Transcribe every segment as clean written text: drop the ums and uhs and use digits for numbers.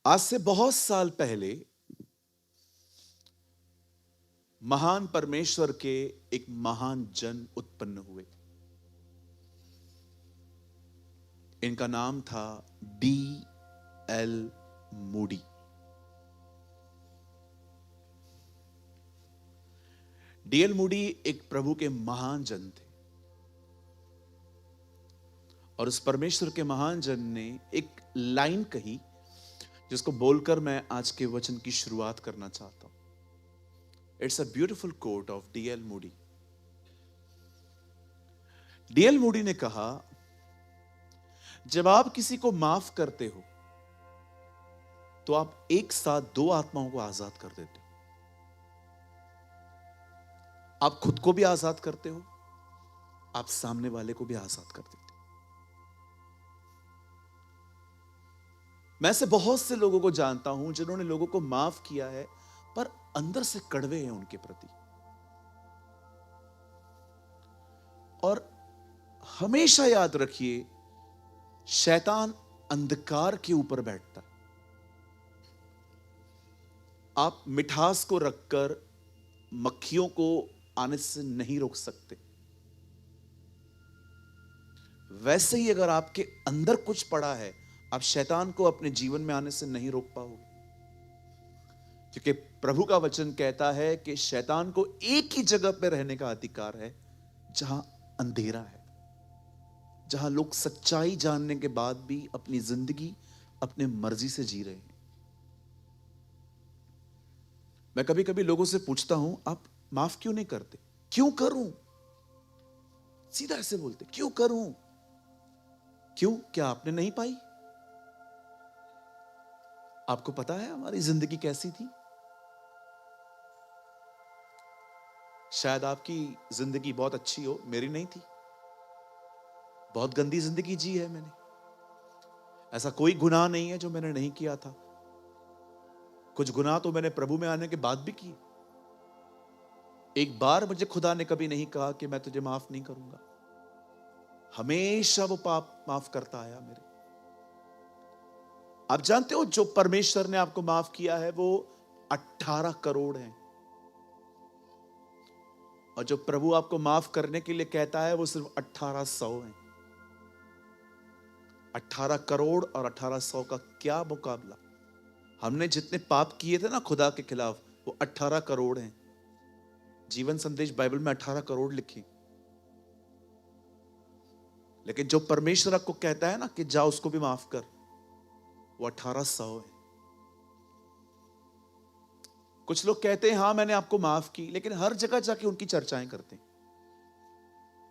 आज से बहुत साल पहले महान परमेश्वर के एक महान जन उत्पन्न हुए। इनका नाम था D.L. मूडी। D.L. मूडी एक प्रभु के महान जन थे और उस परमेश्वर के महान जन ने एक लाइन कही जिसको बोलकर मैं आज के वचन की शुरुआत करना चाहता हूं। It's a beautiful quote of D.L. Moody. D.L. Moody ने कहा, जब आप किसी को माफ करते हो तो आप एक साथ दो आत्माओं को आजाद कर देते हो। आप खुद को भी आजाद करते हो, आप सामने वाले को भी आजाद कर देते हो। मैं ऐसे बहुत से लोगों को जानता हूं जिन्होंने लोगों को माफ किया है पर अंदर से कड़वे हैं उनके प्रति। और हमेशा याद रखिए, शैतान अंधकार के ऊपर बैठता है। आप मिठास को रखकर मक्खियों को आने से नहीं रोक सकते। वैसे ही अगर आपके अंदर कुछ पड़ा है, आप शैतान को अपने जीवन में आने से नहीं रोक पाओगे, क्योंकि प्रभु का वचन कहता है कि शैतान को एक ही जगह पर रहने का अधिकार है जहां अंधेरा है, जहां लोग सच्चाई जानने के बाद भी अपनी जिंदगी अपने मर्जी से जी रहे हैं। मैं कभी कभी लोगों से पूछता हूं, आप माफ क्यों नहीं करते? क्यों करूं? सीधा ऐसे बोलते, क्यों करूं? क्यों? क्या आपने नहीं पाई? आपको पता है हमारी जिंदगी कैसी थी? शायद आपकी जिंदगी बहुत अच्छी हो, मेरी नहीं थी। बहुत गंदी जिंदगी जी है मैंने। ऐसा कोई गुनाह नहीं है जो मैंने नहीं किया था। कुछ गुनाह तो मैंने प्रभु में आने के बाद भी किए। एक बार मुझे खुदा ने कभी नहीं कहा कि मैं तुझे माफ नहीं करूंगा। हमेशा वो पाप माफ करता आया मेरे। आप जानते हो, जो परमेश्वर ने आपको माफ किया है वो 18 करोड़ है, और जो प्रभु आपको माफ करने के लिए कहता है वो सिर्फ 1800 है। 18 करोड़ और 1800 का क्या मुकाबला। हमने जितने पाप किए थे ना खुदा के खिलाफ, वो 18 करोड़ हैं। जीवन संदेश बाइबल में 18 करोड़ लिखे। लेकिन जो परमेश्वर आपको कहता है ना कि जा उसको भी माफ कर, वो 1800 है। कुछ लोग कहते हैं हाँ मैंने आपको माफ की, लेकिन हर जगह जाके उनकी चर्चाएं करते हैं।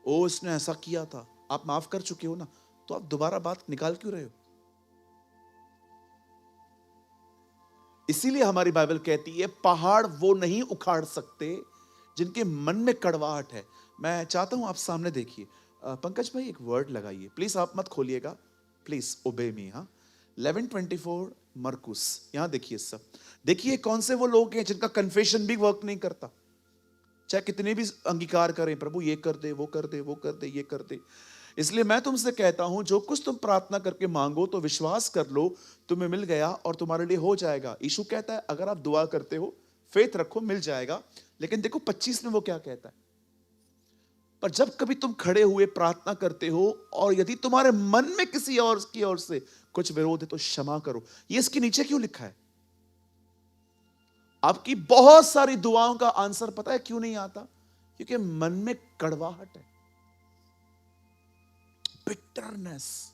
ओ इसने ऐसा किया था। आप माफ कर चुके हो ना, तो आप दोबारा बात निकाल क्यों रहे हो? इसीलिए हमारी बाइबल कहती है पहाड़ वो नहीं उखाड़ सकते जिनके मन में कड़वाहट है। मैं चाहता हूं आप सामने देखिए। पंकज भाई एक वर्ड लगाइए प्लीज, आप मत खोलिएगा प्लीज, ओबे मी। हाँ 11:24 मरकुस, यहां देखिए सब। देखिए कौन से वो लोग हैं जिनका कन्फेशन भी वर्क नहीं करता। चाहे कितने भी अंगीकार करें, प्रभु ये कर दे, वो कर दे, वो कर दे, ये कर दे। इसलिए मैं तुमसे कहता हूं, जो कुछ तुम प्रार्थना करके मांगो तो विश्वास कर लो तुम्हें मिल गया और तुम्हारे लिए हो जाएगा। यीशु कहता है अगर आप दुआ करते हो, फेथ रखो, मिल जाएगा। लेकिन देखो 25 में वो क्या कहता है, पर जब कभी तुम खड़े हुए प्रार्थना करते हो और यदि तुम्हारे मन में किसी और की ओर से कुछ विरोध है तो क्षमा करो। ये इसके नीचे क्यों लिखा है? आपकी बहुत सारी दुआओं का आंसर पता है क्यों नहीं आता? क्योंकि मन में कड़वाहट है, बिटरनेस।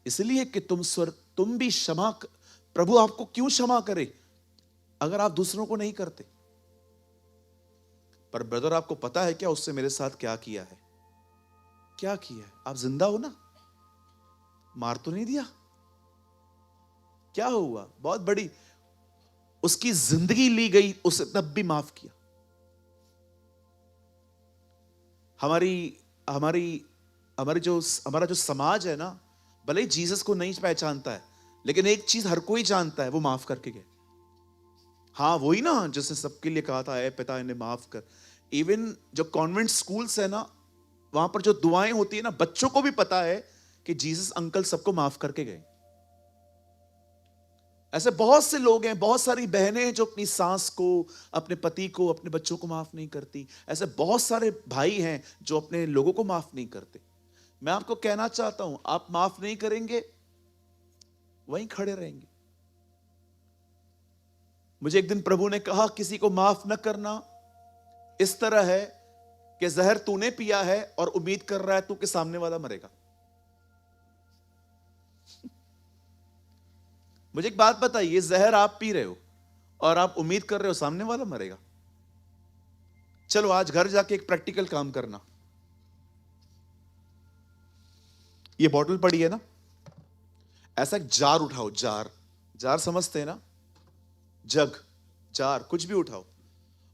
इसलिए कि तुम भी क्षमा। प्रभु आपको क्यों क्षमा करे अगर आप दूसरों को नहीं करते? पर ब्रदर आपको पता है क्या उससे मेरे साथ क्या किया है? क्या किया है? आप जिंदा हो ना, मार तो नहीं दिया। क्या हुआ? बहुत बड़ी उसकी जिंदगी ली गई, उसे तब भी माफ किया। हमारा जो समाज है ना, भले ही जीसस को नहीं पहचानता है, लेकिन एक चीज हर कोई जानता है, वो माफ करके गए। हाँ वही ना जिसने सबके लिए कहा था, ऐ पिता इन्हें माफ कर। इवन जो कॉन्वेंट स्कूल्स है ना, वहां पर जो दुआएं होती है ना, बच्चों को भी पता है कि जीसस अंकल सबको माफ करके गए। ऐसे बहुत से लोग हैं, बहुत सारी बहनें हैं जो अपनी सास को, अपने पति को, अपने बच्चों को माफ नहीं करती। ऐसे बहुत सारे भाई हैं जो अपने लोगों को माफ नहीं करते। मैं आपको कहना चाहता हूं, आप माफ नहीं करेंगे, वहीं खड़े रहेंगे। मुझे एक दिन प्रभु ने कहा, किसी को माफ न करना इस तरह है कि जहर तूने पिया है और उम्मीद कर रहा है तू के सामने वाला मरेगा। मुझे एक बात बताइए, जहर आप पी रहे हो और आप उम्मीद कर रहे हो सामने वाला मरेगा। चलो आज घर जाके एक प्रैक्टिकल काम करना। ये बॉटल पड़ी है ना, ऐसा एक जार उठाओ। जार, जार समझते हैं ना, जग, जार, कुछ भी उठाओ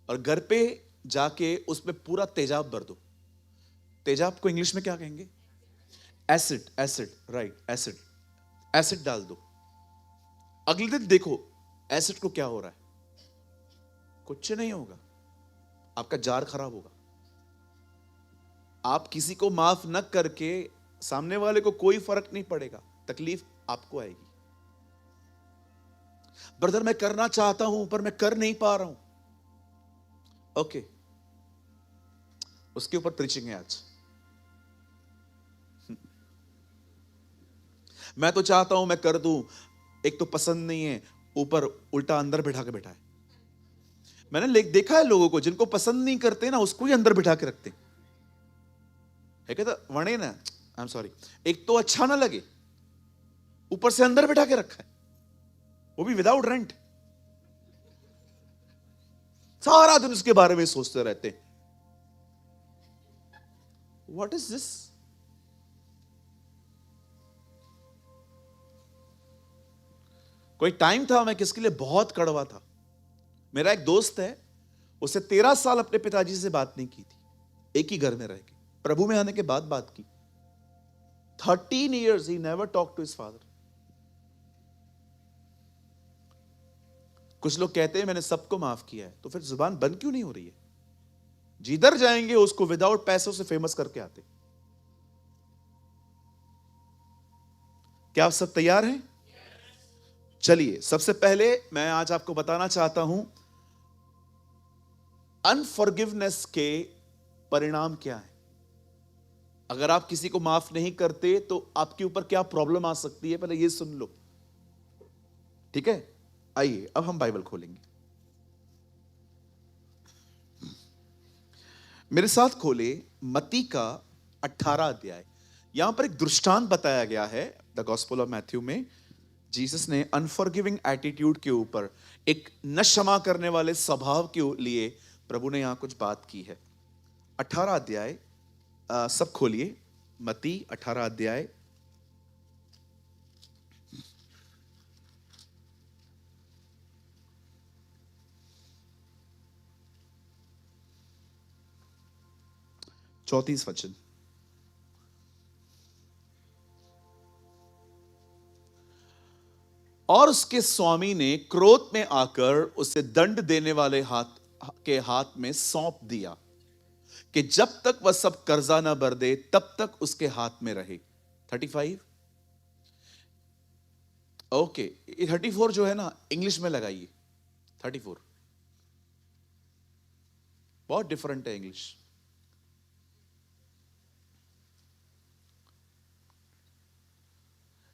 और घर पे जाके उसमें पूरा तेजाब भर दो। तेजाब को इंग्लिश में क्या कहेंगे? Acid, acid, right, acid. Acid डाल दो। अगले दिन देखो एसिड को क्या हो रहा है। कुछ नहीं होगा, आपका जार खराब होगा। आप किसी को माफ न करके सामने वाले को कोई फर्क नहीं पड़ेगा, तकलीफ आपको आएगी। ब्रदर मैं करना चाहता हूं पर मैं कर नहीं पा रहा हूं। ओके, उसके ऊपर प्रीचिंग है आज। मैं तो चाहता हूं मैं कर दूं, एक तो पसंद नहीं है, ऊपर उल्टा अंदर बिठा के बैठा है। मैंने देखा है लोगों को, जिनको पसंद नहीं करते ना उसको ही अंदर बिठा के रखते है। कहता वणे ना, आई एम सॉरी, एक तो अच्छा ना लगे, ऊपर से अंदर बिठा के रखा है, वो भी विदाउट रेंट। सारा दिन उसके बारे में सोचते रहते हैं। What is this? कोई टाइम था मैं किसके लिए बहुत कड़वा था। मेरा एक दोस्त है, उसे 13 साल अपने पिताजी से बात नहीं की थी, एक ही घर में रह के। प्रभु में आने के बाद बात की। 13 years he never talked to his father. कुछ लोग कहते हैं मैंने सबको माफ किया है, तो फिर जुबान बंद क्यों नहीं हो रही है? जिधर जाएंगे उसको विदाउट पैसों से फेमस करके आते। क्या आप सब तैयार हैं? चलिए, सबसे पहले मैं आज आपको बताना चाहता हूं अनफॉरगिवनेस के परिणाम क्या है। अगर आप किसी को माफ नहीं करते तो आपके ऊपर क्या प्रॉब्लम आ सकती है, पहले ये सुन लो, ठीक है? आइए अब हम बाइबल खोलेंगे। मेरे साथ खोले मत्ती का 18 अध्याय। यहां पर एक दृष्टांत बताया गया है द गॉस्पेल ऑफ मैथ्यू में। जीसस ने अनफॉरगिविंग एटीट्यूड के ऊपर, एक न क्षमा करने वाले स्वभाव के लिए प्रभु ने यहां कुछ बात की है। 18 अध्याय, सब खोलिए, मत्ती 18 अध्याय। चौतीस वचन। और उसके स्वामी ने क्रोध में आकर उसे दंड देने वाले हाथ में सौंप दिया कि जब तक वह सब कर्जा न भर दे तब तक उसके हाथ में रहे। 35। ओके, 34 जो है ना इंग्लिश में लगाइए। 34 बहुत डिफरेंट है इंग्लिश।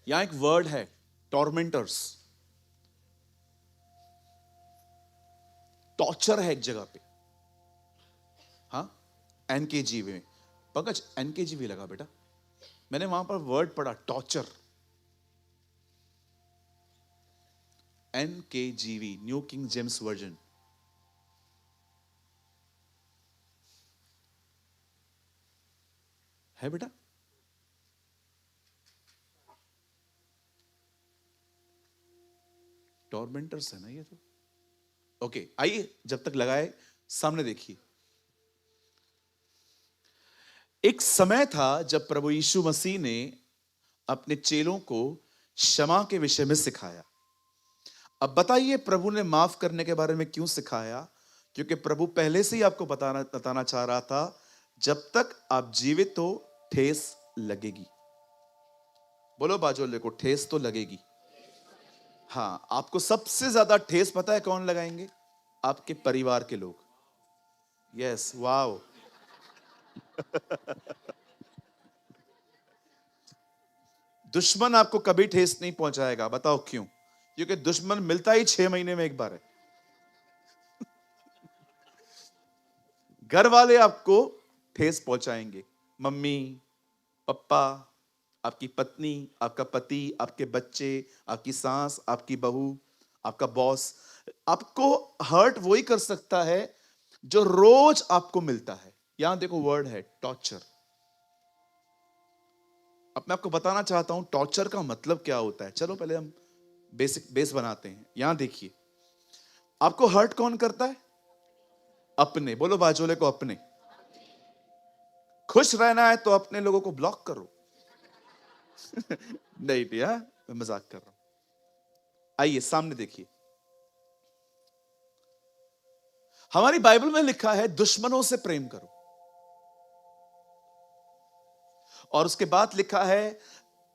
यहां एक वर्ड है टॉर्मेंटर्स, टॉर्चर है एक जगह पे। हाँ, एनकेजीवी में। पंकज एनकेजीवी लगा बेटा, मैंने वहां पर वर्ड पढ़ा torture. NKJV, New King James version. है बेटा? टॉर्मेंटर्स है ना ये तो। ओके, आइए जब तक लगाए सामने देखिए। एक समय था जब प्रभु यीशु मसीह ने अपने चेलों को क्षमा के विषय में सिखाया। अब बताइए प्रभु ने माफ करने के बारे में क्यों सिखाया? क्योंकि प्रभु पहले से ही आपको बताना चाह रहा था, जब तक आप जीवित हो ठेस लगेगी। बोलो बाजू को, ठेस तो लगेगी। हाँ, आपको सबसे ज्यादा ठेस पता है कौन लगाएंगे? आपके परिवार के लोग। Yes, wow. दुश्मन आपको कभी ठेस नहीं पहुंचाएगा, बताओ क्यों? क्योंकि दुश्मन मिलता ही 6 महीने में एक बार है। घर वाले आपको ठेस पहुंचाएंगे, मम्मी, पापा, आपकी पत्नी, आपका पति, आपके बच्चे, आपकी सास, आपकी बहू, आपका बॉस। आपको हर्ट वही कर सकता है जो रोज आपको मिलता है। यहां देखो वर्ड है टॉर्चर। अब मैं आपको बताना चाहता हूं टॉर्चर का मतलब क्या होता है। चलो पहले हम बेसिक बेस बनाते हैं। यहां देखिए, आपको हर्ट कौन करता है? अपने। बोलो बाजोले को, अपने। खुश रहना है तो अपने लोगों को ब्लॉक करो। नहीं भैया, मैं मजाक कर रहा हूं। आइए सामने देखिए, हमारी बाइबल में लिखा है दुश्मनों से प्रेम करो, और उसके बाद लिखा है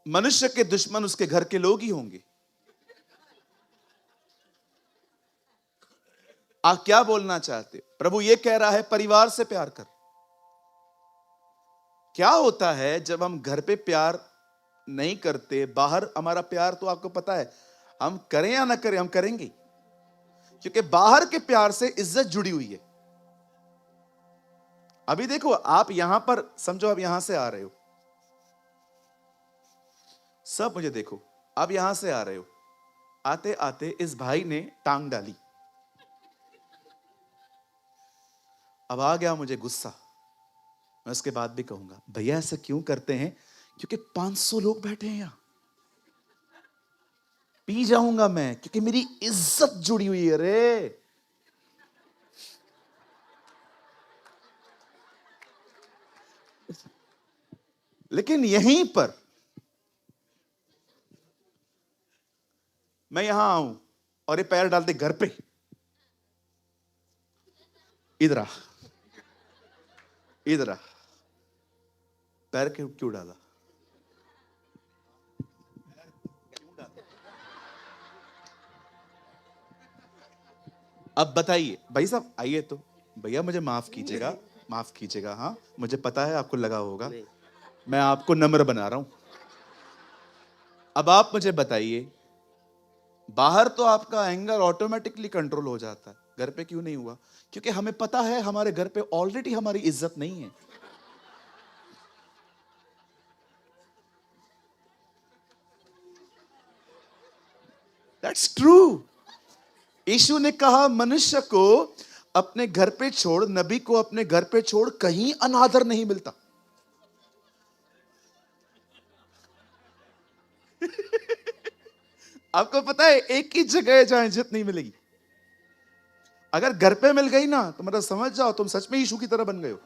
मनुष्य के दुश्मन उसके घर के लोग ही होंगे। आप क्या बोलना चाहते? प्रभु ये कह रहा है परिवार से प्यार कर। क्या होता है जब हम घर पे प्यार नहीं करते, बाहर हमारा प्यार तो आपको पता है, हम करें या ना करें हम करेंगे, क्योंकि बाहर के प्यार से इज्जत जुड़ी हुई है। अभी देखो, आप यहां पर समझो, आप यहां से आ रहे हो, सब मुझे देखो, आप यहां से आ रहे हो, आते आते इस भाई ने टांग डाली, अब आ गया मुझे गुस्सा। मैं उसके बाद भी कहूंगा भैया ऐसा क्यों करते हैं? क्योंकि 500 लोग बैठे हैं यहां। पी जाऊंगा मैं, क्योंकि मेरी इज्जत जुड़ी हुई है रे। लेकिन यहीं पर मैं यहां आऊं और ये पैर डाल दे घर पे, इधर आ, इधर आ। पैर क्यों क्यों डाला? अब बताइए भाई साहब, आइए तो। भैया मुझे माफ कीजिएगा, माफ कीजिएगा। हाँ, मुझे पता है आपको लगा होगा, मैं आपको नम्र बना रहा हूं। अब आप मुझे बताइए, बाहर तो आपका एंगर ऑटोमेटिकली कंट्रोल हो जाता है, घर पे क्यों नहीं हुआ? क्योंकि हमें पता है हमारे घर पे ऑलरेडी हमारी इज्जत नहीं है। That's true. यीशु ने कहा मनुष्य को अपने घर पे छोड़, नबी को अपने घर पे छोड़ कहीं अनादर नहीं मिलता। आपको पता है एक ही जगह है जहां इज्जत नहीं मिलेगी। अगर घर पे मिल गई ना तो मतलब समझ जाओ तुम सच में यीशु की तरह बन गए हो।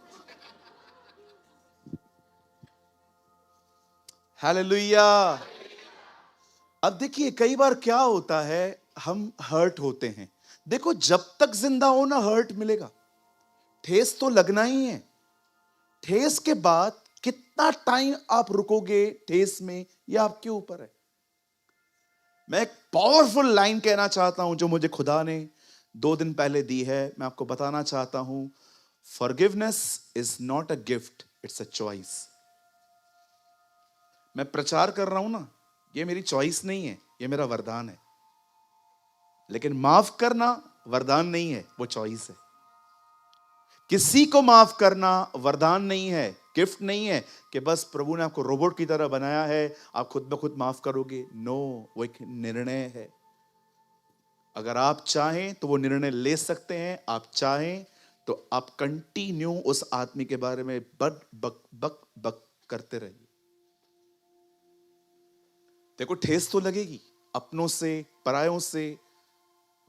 हालेलुया। अब देखिए कई बार क्या होता है, हम हर्ट होते हैं। देखो जब तक जिंदा हो ना हर्ट मिलेगा, ठेस तो लगना ही है। ठेस के बाद कितना टाइम आप रुकोगे ठेस में, यह आपके ऊपर है। मैं एक पावरफुल लाइन कहना चाहता हूं जो मुझे खुदा ने 2 दिन पहले दी है, मैं आपको बताना चाहता हूं। Forgiveness is not a gift, it's a choice. मैं प्रचार कर रहा हूं ना, ये मेरी चॉइस नहीं है, ये मेरा वरदान है। लेकिन माफ करना वरदान नहीं है, वो चॉइस है। किसी को माफ करना वरदान नहीं है, गिफ्ट नहीं है कि बस प्रभु ने आपको रोबोट की तरह बनाया है, आप खुद ब खुद माफ करोगे। नो, वो एक निर्णय है। अगर आप चाहें तो वो निर्णय ले सकते हैं, आप चाहें तो आप कंटिन्यू उस आदमी के बारे में बक बक बक बक करते रहिए। देखो ठेस तो लगेगी, अपनों से, परायों से,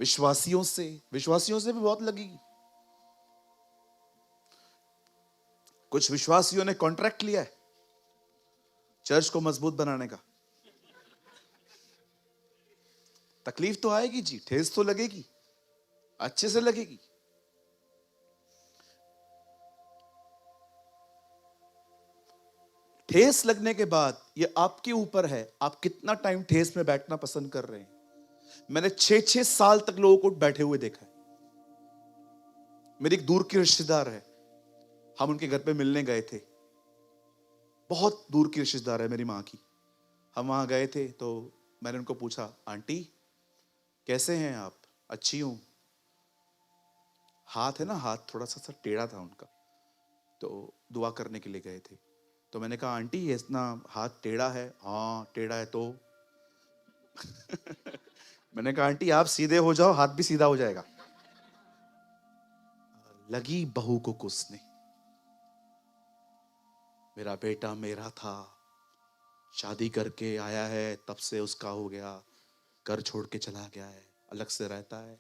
विश्वासियों से, विश्वासियों से भी बहुत लगेगी। कुछ विश्वासियों ने कॉन्ट्रैक्ट लिया है चर्च को मजबूत बनाने का। तकलीफ तो आएगी जी, ठेस तो लगेगी, अच्छे से लगेगी। ठेस लगने के बाद ये आपके ऊपर है, आप कितना टाइम ठेस में बैठना पसंद कर रहे हैं। मैंने 6-6 साल तक लोगों को बैठे हुए देखा है। मेरी एक दूर की रिश्तेदार है, हम उनके घर पे मिलने गए थे। बहुत दूर की रिश्तेदार है मेरी माँ की। हम वहां गए थे तो मैंने उनको पूछा, आंटी कैसे हैं आप? अच्छी हूं। हाथ है ना, हाथ थोड़ा सा टेढ़ा था उनका, तो दुआ करने के लिए गए थे। तो मैंने कहा, आंटी ये इतना हाथ टेढ़ा है? हाँ टेढ़ा है। तो मैंने कहा, आंटी आप सीधे हो जाओ, हाथ भी सीधा हो जाएगा। लगी बहू को कोसने। मेरा बेटा मेरा था, शादी करके आया है, तब से उसका हो गया, घर छोड़ के चला गया है, अलग से रहता है,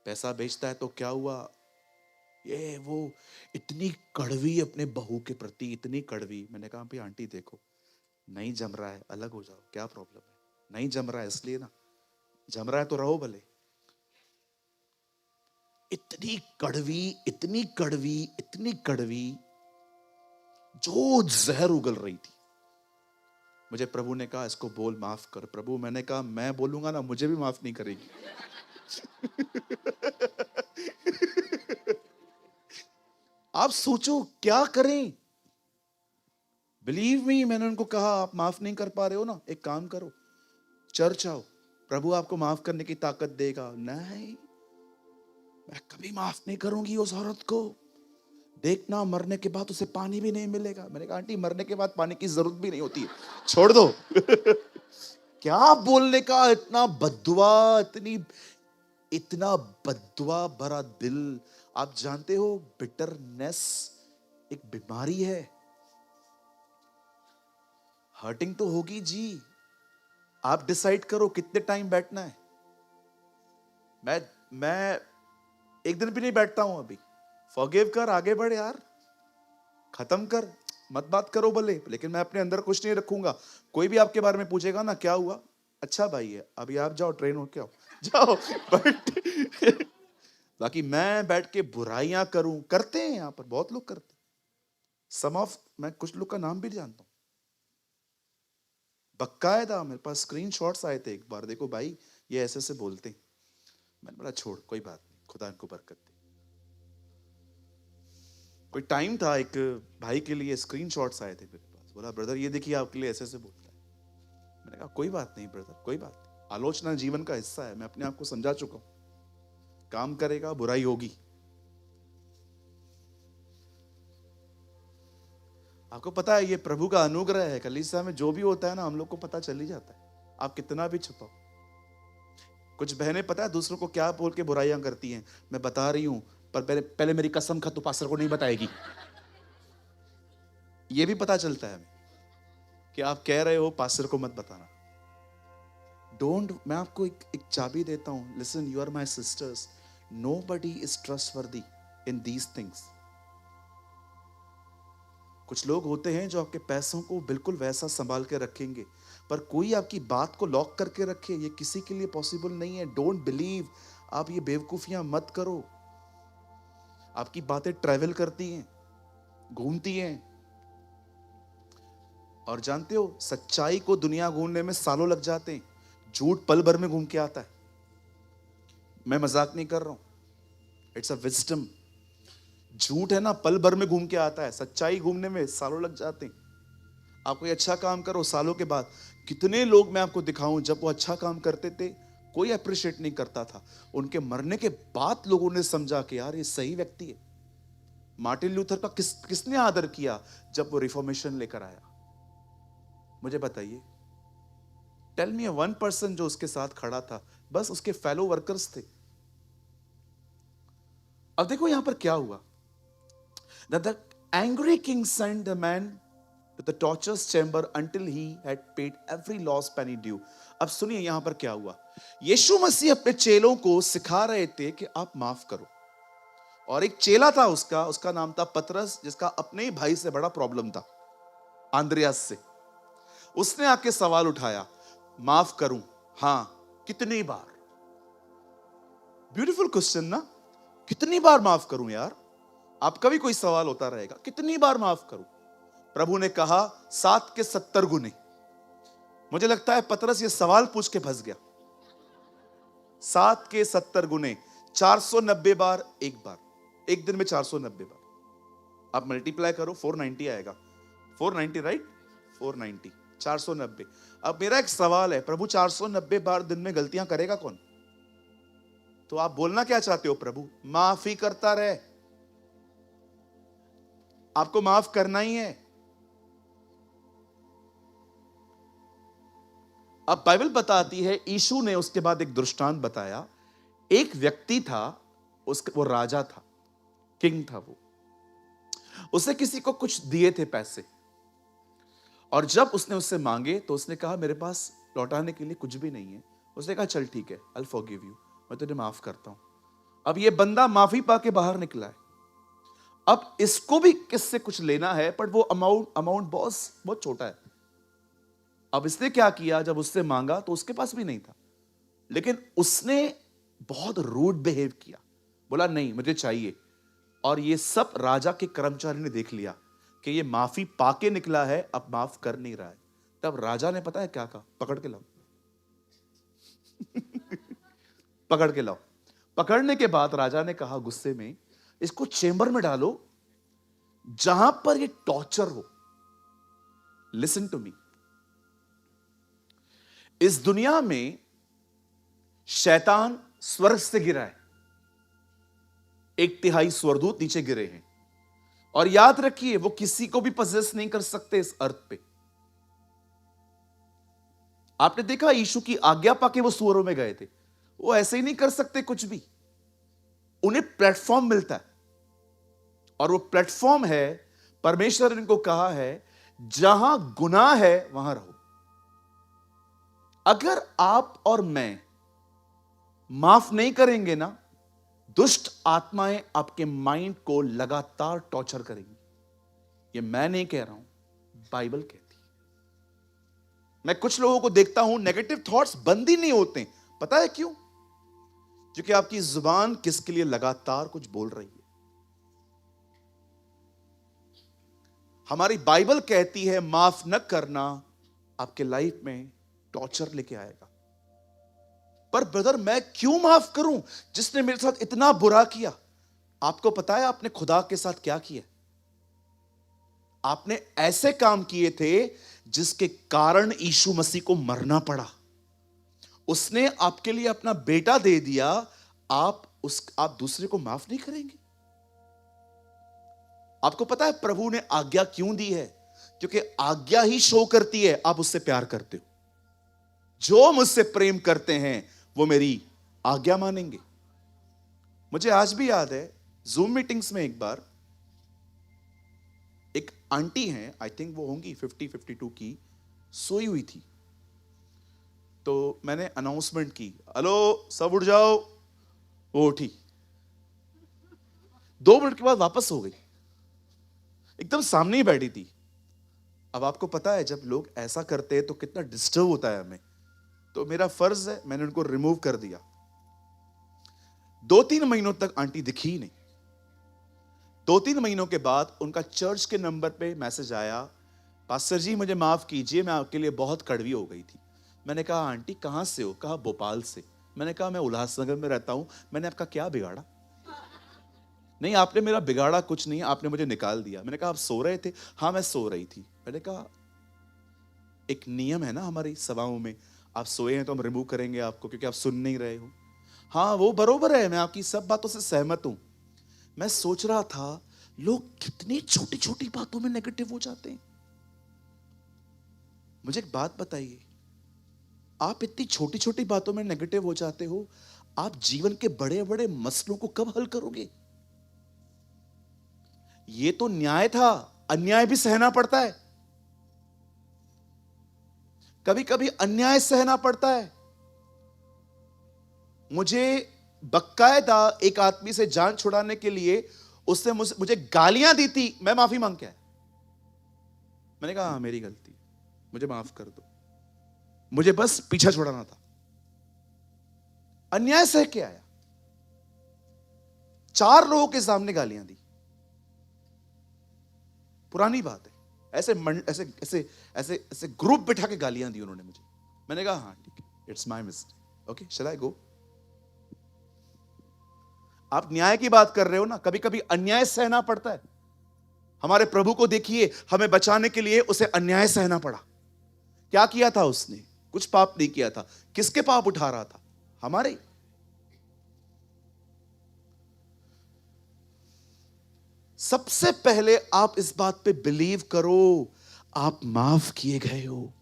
पैसा बेचता है, तो क्या हुआ? ये वो इतनी कड़वी अपने बहू के प्रति, इतनी कड़वी। मैंने कहा, भाई आंटी देखो, नहीं जम रहा है, अलग हो जाओ, क्या प्रॉब्लम है? नहीं जम रहा है इसलिए ना, जम रहा है तो रहो भले। इतनी कड़वी, इतनी कड़वी, इतनी कड़वी, जो जहर उगल रही थी। मुझे प्रभु ने कहा, इसको बोल माफ कर। प्रभु, मैंने कहा, मैं बोलूंगा ना मुझे भी माफ नहीं करेगी। आप सोचो क्या करें। बिलीव मी, मैंने उनको कहा, आप माफ नहीं कर पा रहे हो ना, एक काम करो, चर्च आओ, प्रभु आपको माफ करने की ताकत देगा। नहीं, मैं कभी माफ नहीं करूंगी उस औरत को। देखना, मरने के बाद उसे पानी भी नहीं मिलेगा। मैंने कहा, आंटी मरने के बाद पानी की जरूरत भी नहीं होती है, छोड़ दो। क्या बोलने का, इतना बद्दुआ, इतना बद्दुआ भरा दिल। आप जानते हो बिटरनेस एक बीमारी है। हर्टिंग तो होगी जी। आप डिसाइड करो कितने टाइम बैठना है। मैं एक दिन भी नहीं बैठता हूं अभी। फॉरगिव कर, आगे बढ़ यार, खत्म कर, मत बात करो भले, लेकिन मैं अपने अंदर कुछ नहीं रखूंगा। कोई भी आपके बारे में पूछेगा ना, क्या हुआ? अच्छा भाई है, अभी आप जाओ, ट्रेन हो के आओ, जाओ। बट बाकी मैं बैठ के बुराइयां करूं, करते हैं यहां पर बहुत लोग करते हैं। सम ऑफ, मैं कुछ लोग का नाम भी जानता हूं। बकायदा मेरे पास स्क्रीन शॉट्स आए थे एक बार, देखो भाई ये ऐसे से बोलते हैं। मैंने बोला छोड़, कोई बात नहीं, खुदा इनको बरकत दे। कोई टाइम था, एक भाई के लिए स्क्रीन शॉट्स आए थे मेरे पास, बोला ब्रदर ये देखिए आपके लिए ऐसे से बोलता है। मैंने कहा कोई बात नहीं ब्रदर, कोई बात नहीं, आलोचना जीवन का हिस्सा है, मैं अपने आप को समझा चुका हूं। काम करेगा, बुराई होगी। आपको पता है ये प्रभु का अनुग्रह है। कलीसिया में जो भी होता है ना, हम लोग को पता चल ही जाता है, आप कितना भी छुपाओ। कुछ बहनें पता है दूसरों को क्या बोल के बुराइयां करती हैं, मैं बता रही हूं, पर पहले मेरी कसम खा, तू पास्टर को नहीं बताएगी। ये भी पता चलता है कि आप कह रहे हो, पास्टर को मत बताना। डोंट, मैं आपको एक चाबी देता हूं, listen, you are my sisters, nobody is trustworthy in these things. कुछ लोग होते हैं जो आपके पैसों को बिल्कुल वैसा संभाल के रखेंगे, पर कोई आपकी बात को लॉक करके रखे, ये किसी के लिए पॉसिबल नहीं है। डोंट बिलीव, आप ये बेवकूफियां मत करो। आपकी बातें ट्रैवल करती हैं, घूमती हैं, और जानते हो सच्चाई को दुनिया घूमने में सालों लग जाते हैं, झूठ पल भर में घूम के आता है। मैं मजाक नहीं कर रहा हूं, इट्स अ विजडम। झूठ है ना, पल भर में घूम के आता है, सच्चाई घूमने में सालों लग जाते हैं। आप कोई अच्छा काम करो, सालों के बाद कितने लोग मैं आपको दिखाऊं, जब वो अच्छा काम करते थे कोई अप्रिशिएट नहीं करता था, उनके मरने के बाद लोगों ने समझा कि यार ये सही व्यक्ति है। मार्टिन लूथर का किसने आदर किया जब वो रिफॉर्मेशन लेकर आया? मुझे बताइए, टेल मी वन पर्सन जो उसके साथ खड़ा था, बस उसके फेलो वर्कर्स थे। अब देखो यहां पर क्या हुआ। The angry king sent the man to the torturer's chamber until he had paid every lost penny due. अब सुनिए यहां पर क्या हुआ। यीशु मसीह अपने चेलों को सिखा रहे थे कि आप माफ करो, और एक चेला था उसका नाम था पतरस, जिसका अपने ही भाई से बड़ा प्रॉब्लम था, आंद्रियास से। उसने आके सवाल उठाया, माफ करूं? हां, कितनी बार? ब्यूटीफुल क्वेश्चन ना, कितनी बार माफ करूं यार? आपका भी कोई सवाल होता रहेगा, कितनी बार माफ करूं? प्रभु ने कहा 7 के 70 गुने। मुझे लगता है पतरस ये सवाल पूछ के फंस गया। 7 के 70 गुने 490 बार एक बार, एक दिन में 490 बार। आप मल्टीप्लाई करो, 490 आएगा। 490 राइट, 490, 490। अब मेरा एक सवाल है, प्रभु 490 बार दिन में गलतियां करेगा कौन? तो आप बोलना क्या चाहते हो? प्रभु माफी करता रहे, आपको माफ करना ही है। अब बाइबल बताती है यीशु ने उसके बाद एक दृष्टांत बताया। एक व्यक्ति था, वो राजा था, किंग था। वो उसे किसी को कुछ दिए थे पैसे, और जब उसने उससे मांगे तो उसने कहा मेरे पास लौटाने के लिए कुछ भी नहीं है। उसने कहा चल ठीक है, आई फॉरगिव यू, मैं तुझे माफ करता हूं। अब ये बंदा माफी पाके बाहर निकला है। अब इसको भी किससे कुछ लेना है, पर वो अमाउंट बॉस बहुत छोटा है। अब इसने क्या किया, जब उससे मांगा तो उसके पास भी नहीं था, लेकिन उसने बहुत रूड बिहेव किया, बोला नहीं मुझे चाहिए। और ये सब राजा के कर्मचारी ने देख लिया कि ये माफी पाके निकला है, अब माफ कर नहीं रहा है। तब राजा ने पता है क्या कहा? पकड़ के लाओ। पकड़ के लाओ। पकड़ने के बाद राजा ने कहा गुस्से में, इसको चेंबर में डालो जहां पर ये टॉर्चर हो। लिसन टू मी, इस दुनिया में शैतान स्वर्ग से गिरा है, 1/3 स्वर्गदूत नीचे गिरे हैं, और याद रखिए वो किसी को भी पजेस नहीं कर सकते इस अर्थ पे। आपने देखा यीशु की आज्ञा पाके वो सुअरों में गए थे, वो ऐसे ही नहीं कर सकते कुछ भी। उन्हें प्लेटफॉर्म मिलता है, और वो प्लेटफॉर्म है, परमेश्वर ने इनको कहा है जहां गुनाह है वहां रहो। अगर आप और मैं माफ नहीं करेंगे ना, दुष्ट आत्माएं आपके माइंड को लगातार टॉर्चर करेंगी। ये मैं नहीं कह रहा हूं, बाइबल कहती है। मैं कुछ लोगों को देखता हूं, नेगेटिव थॉट्स बंद ही नहीं होते। पता है क्यों? क्योंकि आपकी जुबान किसके लिए लगातार कुछ बोल रही है। हमारी बाइबल कहती है माफ न करना आपके लाइफ में टॉर्चर लेके आएगा। पर ब्रदर मैं क्यों माफ करूं जिसने मेरे साथ इतना बुरा किया? आपको पता है आपने खुदा के साथ क्या किया? आपने ऐसे काम किए थे जिसके कारण यीशु मसीह को मरना पड़ा। उसने आपके लिए अपना बेटा दे दिया। आप दूसरे को माफ नहीं करेंगे? आपको पता है प्रभु ने आज्ञा क्यों दी है? क्योंकि आज्ञा ही शो करती है आप उससे प्यार करते हो। जो मुझसे प्रेम करते हैं वो मेरी आज्ञा मानेंगे। मुझे आज भी याद है, जूम मीटिंग्स में एक बार एक आंटी हैं, आई थिंक वो होंगी 50-52 की, सोई हुई थी। तो मैंने अनाउंसमेंट की, हेलो सब उठ जाओ। वो उठी, 2 मिनट के बाद वापस हो गई, एकदम सामने ही बैठी थी। अब आपको पता है जब लोग ऐसा करते हैं तो कितना डिस्टर्ब होता है हमें। तो मेरा फर्ज है, मैंने उनको रिमूव कर दिया। 2-3 महीनों तक आंटी दिखी ही नहीं। 2-3 महीनों के बाद उनका चर्च के नंबर पे मैसेज आया, पास्टर जी मुझे माफ कीजिए, मैं आपके लिए बहुत कड़वी हो गई थी। मैंने कहा आंटी कहां से हो? कहा भोपाल से। मैंने कहा मैं उल्लासनगर में रहता हूं, मैंने आपका क्या बिगाड़ा? नहीं आपने मेरा बिगाड़ा कुछ नहीं, आपने मुझे निकाल दिया। मैंने कहा आप सो रहे थे? हाँ मैं सो रही थी। मैंने कहा एक नियम है ना हमारी सभाओं में, आप सोए हैं तो हम रिमूव करेंगे आपको क्योंकि आप सुन नहीं रहे हो। हाँ वो बरोबर है, मैं आपकी सब बातों से सहमत हूं। मैं सोच रहा था लोग कितनी छोटी छोटी बातों में नेगेटिव हो जाते हैं। मुझे एक बात बताइए, आप इतनी छोटी छोटी बातों में नेगेटिव हो जाते हो, आप जीवन के बड़े बड़े मसलों को कब हल करोगे? ये तो न्याय था, अन्याय भी सहना पड़ता है। कभी कभी अन्याय सहना पड़ता है। मुझे बकायदा एक आदमी से जान छुड़ाने के लिए उसने मुझे गालियां दी थी, मैं माफी मांग के आया। मैंने कहा हाँ मेरी गलती, मुझे माफ कर दो, मुझे बस पीछा छुड़ाना था। अन्याय सह के आया, 4 लोगों के सामने गालियां दी। पुरानी बात है, ऐसे ऐसे ऐसे ऐसे ग्रुप बिठा के गालियां दी उन्होंने मुझे। मैंने कहा हाँ ठीक है, it's my mistake, okay shall I go. आप न्याय की बात कर रहे हो ना, कभी कभी अन्याय सहना पड़ता है। हमारे प्रभु को देखिए, हमें बचाने के लिए उसे अन्याय सहना पड़ा। क्या किया था उसने? कुछ पाप नहीं किया था। किसके पाप उठा रहा था? हमारे। सबसे पहले आप इस बात पे बिलीव करो, आप माफ किए गए हो,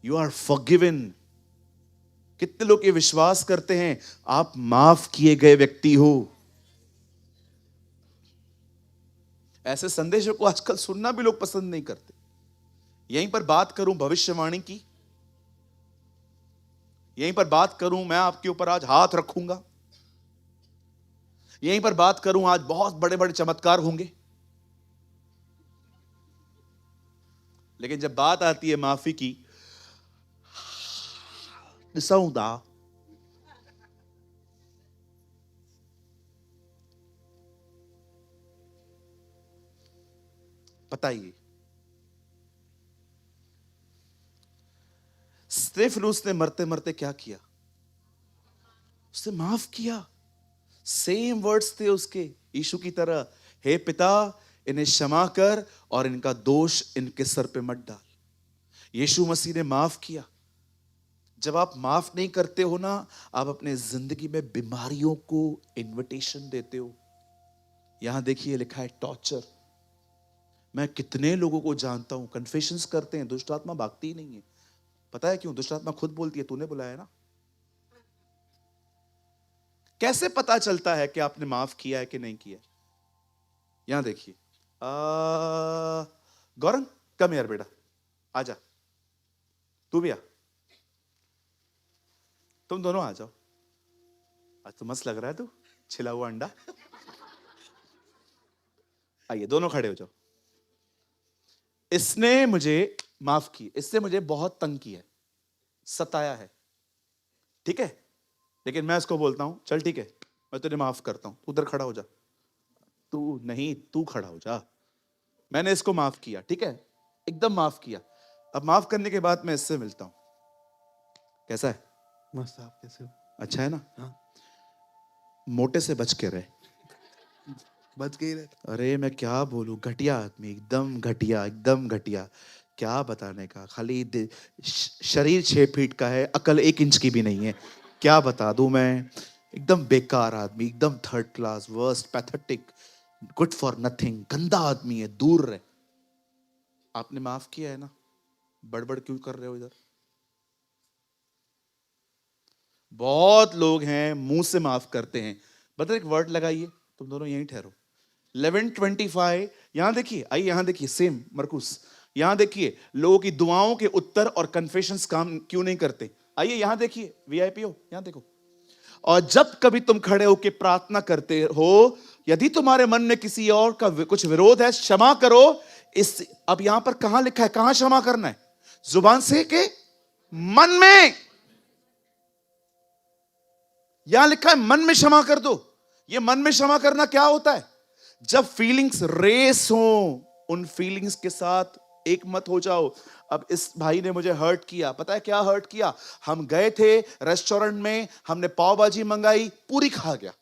यू आर फॉरगिवन। कितने लोग ये विश्वास करते हैं आप माफ किए गए व्यक्ति हो? ऐसे संदेशों को आजकल सुनना भी लोग पसंद नहीं करते। यहीं पर बात करूं भविष्यवाणी की, यहीं पर बात करूं मैं आपके ऊपर आज हाथ रखूंगा, यहीं पर बात करूं आज बहुत बड़े बड़े चमत्कार होंगे, लेकिन जब बात आती है माफी की, निसौदा बताइए, स्तेफनुस ने मरते मरते क्या किया? उसने माफ किया। सेम वर्ड्स थे उसके यीशु की तरह, हे पिता इन्हें क्षमा कर और इनका दोष इनके सर पे मत डाल। यीशु मसीह ने माफ किया। जब आप माफ नहीं करते हो ना, आप अपने जिंदगी में बीमारियों को इनविटेशन देते हो। यहां देखिए लिखा है टॉर्चर। मैं कितने लोगों को जानता हूं कन्फेशंस करते हैं, दुष्ट आत्मा भागती ही नहीं है। पता है क्यों? दुष्ट आत्मा खुद बोलती है तूने बुलाया ना। कैसे पता चलता है कि आपने माफ किया है कि नहीं किया? यहां देखिए, गौरंग कम यार बेटा, आजा, तू भी आ, तुम दोनों आ जाओ। आज तो मस्त लग रहा है तू, छिला हुआ अंडा। आइए दोनों खड़े हो जाओ। इसने मुझे माफ की, इससे मुझे बहुत तंग किया है, सताया है, ठीक है, लेकिन मैं इसको बोलता हूं चल ठीक है मैं तुझे माफ करता हूं, तू उधर खड़ा हो जा। तू नहीं, तू खड़ा हो जा। मैंने इसको माफ किया, ठीक है, एकदम माफ किया। अब माफ करने के बाद मैं इससे मिलता हूं। कैसा है? मस्त। आप कैसे हो? अच्छा है ना? हाँ, मोटे से बच के रहे। बच गई रहे। अरे मैं क्या बोलूं, घटिया आदमी, एकदम घटिया, एकदम घटिया। क्या बताने का, खाली शरीर 6 फीट का है, अकल 1 इंच की भी नहीं है। क्या बता दूं मैं? एकदम बेकार आदमी, एकदम third class, worst, pathetic, good for nothing, गंदा आदमी है, दूर रहे। आपने माफ किया है ना, बड़बड़ क्यों कर रहे हो इधर? बहुत लोग हैं मुंह से माफ करते हैं। बता एक वर्ड लगाइए, तुम दोनों यहीं ठहरो। 11:25 यहां देखिए, आइए यहां देखिए, सेम मरकुस, यहां देखिए लोगों की दुआओं के उत्तर और कन्फेशंस काम क्यों नहीं करते। आइए यहां देखिए, वीआईपी हो, यहां देखो। और जब कभी तुम खड़े होकर प्रार्थना करते हो, यदि तुम्हारे मन में किसी और का कुछ विरोध है, क्षमा करो। इस अब यहां पर कहां लिखा है, कहां क्षमा करना है? जुबान से के मन में। यहां लिखा है मन में क्षमा कर दो। ये मन में क्षमा करना क्या होता है? जब फीलिंग्स रेस हो, उन फीलिंग्स के साथ एक मत हो जाओ। अब इस भाई ने मुझे हर्ट किया, पता है क्या हर्ट किया? हम गए थे रेस्टोरेंट में, हमने पाव भाजी मंगाई, पूरी खा गया,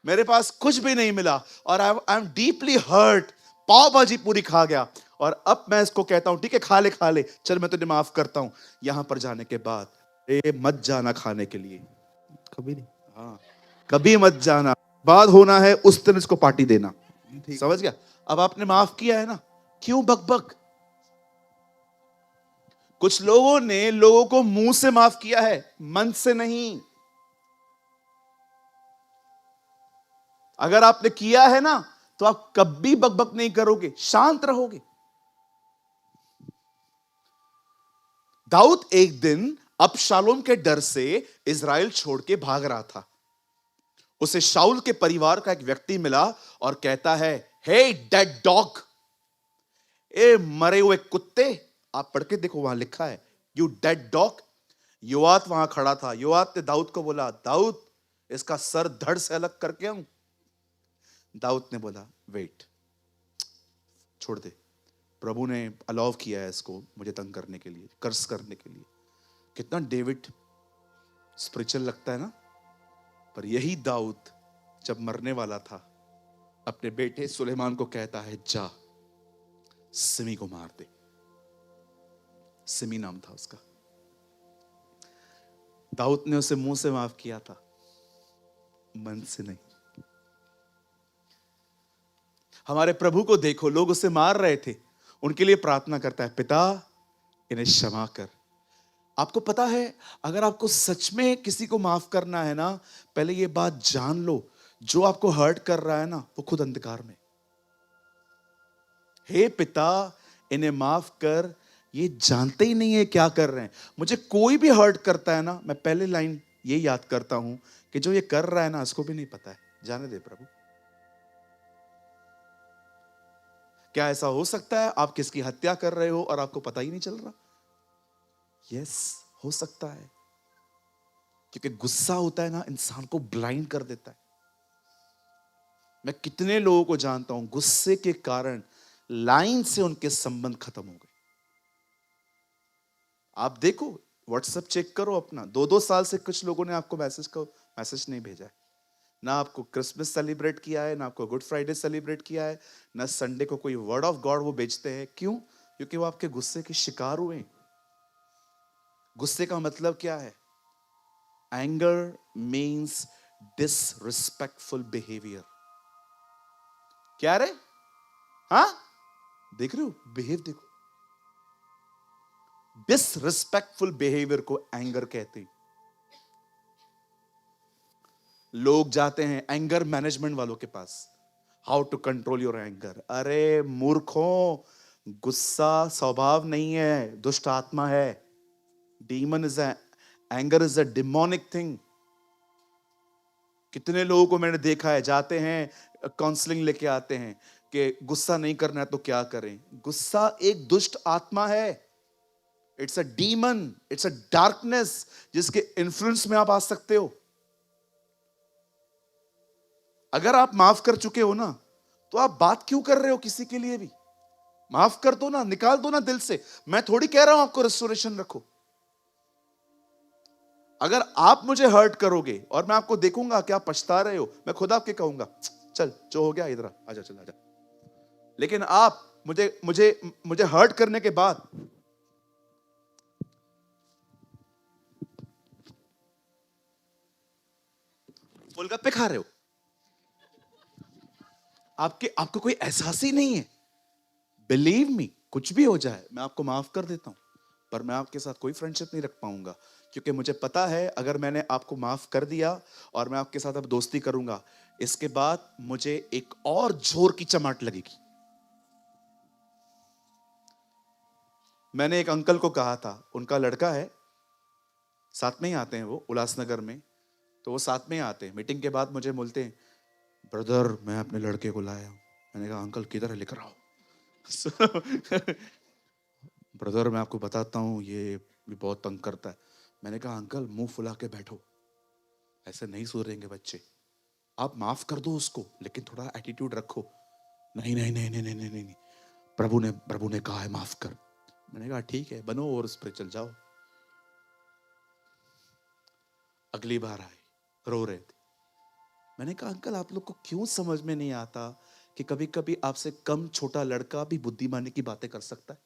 मेरे पास कुछ भी नहीं मिला और आई एम डीपली हर्ट। पाव भाजी पूरी खा गया और अब मैं इसको कहता हूं ठीक है खा ले, चल मैं तुझे माफ करता हूं। यहां पर जाने के बाद मत जाना खाने के लिए, कभी नहीं। हाँ कभी मत जाना। बाद होना है उस दिन इसको पार्टी देना, ठीक। समझ गया? अब आपने माफ किया है ना, क्यों बकबक? कुछ लोगों ने लोगों को मुंह से माफ किया है, मन से नहीं। अगर आपने किया है ना, तो आप कभी बकबक नहीं करोगे, शांत रहोगे। दाऊद एक दिन अबशालोम के डर से इज़राइल छोड़ के भाग रहा था। उसे शाऊल के परिवार का एक व्यक्ति मिला और कहता है, हे डेड डॉग, ए मरे हुए कुत्ते। आप पढ़ के देखो, वहां लिखा है यू डेड डॉग। योआत वहां खड़ा था। योआत ने दाऊद को बोला, दाऊद इसका सर धड़ से अलग करके आऊं? दाऊद ने बोला, वेट, छोड़ दे, प्रभु ने अलाउ किया है इसको मुझे तंग करने के लिए, कर्स करने के लिए। कितना डेविड स्पिरिचुअल लगता है ना। पर यही दाऊद जब मरने वाला था अपने बेटे सुलेमान को कहता है जा सिमी को मार दे। सिमी नाम था उसका। दाऊद ने उसे मुंह से माफ किया था, मन से नहीं। हमारे प्रभु को देखो, लोग उसे मार रहे थे, उनके लिए प्रार्थना करता है, पिता इन्हें क्षमा कर। आपको पता है, अगर आपको सच में किसी को माफ करना है ना, पहले ये बात जान लो, जो आपको हर्ट कर रहा है ना वो खुद अंधकार में। हे पिता इन्हें माफ कर, ये जानते ही नहीं है क्या कर रहे हैं। मुझे कोई भी हर्ट करता है ना, मैं पहले लाइन ये याद करता हूं कि जो ये कर रहा है ना इसको भी नहीं पता है, जाने दे प्रभु। क्या ऐसा हो सकता है आप किसकी हत्या कर रहे हो और आपको पता ही नहीं चल रहा? यस, हो सकता है, क्योंकि गुस्सा होता है ना इंसान को ब्लाइंड कर देता है। मैं कितने लोगों को जानता हूं गुस्से के कारण लाइन से उनके संबंध खत्म हो गए। आप देखो, व्हाट्सएप चेक करो अपना, 2-2 साल से कुछ लोगों ने आपको मैसेज नहीं भेजा है। ना आपको क्रिसमस सेलिब्रेट किया है, ना आपको गुड फ्राइडे सेलिब्रेट किया है, ना संडे को कोई वर्ड ऑफ गॉड वो बेचते हैं। क्यों? क्योंकि वो आपके गुस्से के शिकार हुए। गुस्से का मतलब क्या है? Anger means disrespectful behaviour. क्या रे? हाँ, देख रहे हो? बिहेव देखो। डिसरिस्पेक्टफुल बिहेवियर को एंगर कहते हैं। लोग जाते हैं एंगर मैनेजमेंट वालों के पास, how to control your anger. अरे मूर्खों, गुस्सा स्वभाव नहीं है, दुष्ट आत्मा है। Demon is anger is a demonic thing. कितने लोगों को मैंने देखा है, जाते हैं काउंसलिंग लेके आते हैं कि गुस्सा नहीं करना है तो क्या करें। गुस्सा एक दुष्ट आत्मा है, it's a demon, it's a darkness जिसके इन्फ्लुएंस में आप आ सकते हो। अगर आप माफ कर चुके हो ना, तो आप बात क्यों कर रहे हो किसी के लिए भी? माफ कर दो ना, निकाल दो ना दिल से। मैं थोड़ी कह रहा हूं आपको रेस्टोरेशन रखो। अगर आप मुझे हर्ट करोगे और मैं आपको देखूंगा कि आप पछता रहे हो, मैं खुद आपके कहूंगा चल जो हो गया इधर आजा, चल आजा। लेकिन आप मुझे मुझे मुझे हर्ट करने के बाद गोलगप्पे खा रहे हो, आपको कोई एहसास ही नहीं है। बिलीव मी, कुछ भी हो जाए मैं आपको माफ कर देता हूं, पर मैं आपके साथ कोई फ्रेंडशिप नहीं रख पाऊंगा, क्योंकि मुझे पता है अगर मैंने आपको माफ कर दिया और मैं आपके साथ अब दोस्ती करूंगा, इसके बाद मुझे एक और जोर की चमाट लगेगी। मैंने एक अंकल को कहा था, उनका लड़का है, साथ में ही आते हैं वो उल्लासनगर में, तो वो साथ में ही आते हैं। मीटिंग के बाद मुझे बोलते हैं, ब्रदर मैं अपने लड़के को लाया हूं। मैंने कहा अंकल किधर है, लेकर आओ। ब्रदर मैं आपको बताता हूँ ये भी बहुत तंग करता है। मैंने कहा अंकल मुंह फुला के बैठो, ऐसे नहीं सुधरेंगे बच्चे, आप माफ कर दो उसको, लेकिन थोड़ा एटीट्यूड रखो। नहीं नहीं नहीं नहीं नहीं नहीं नहीं, प्रभु ने कहा है माफ कर। मैंने कहा ठीक है, बनो और उस पर चल जाओ। अगली बार आए, रो रहे थे। मैंने कहा अंकल आप लोग को क्यों समझ में नहीं आता कि कभी कभी आपसे कम छोटा लड़का भी बुद्धिमानी की बातें कर सकता है।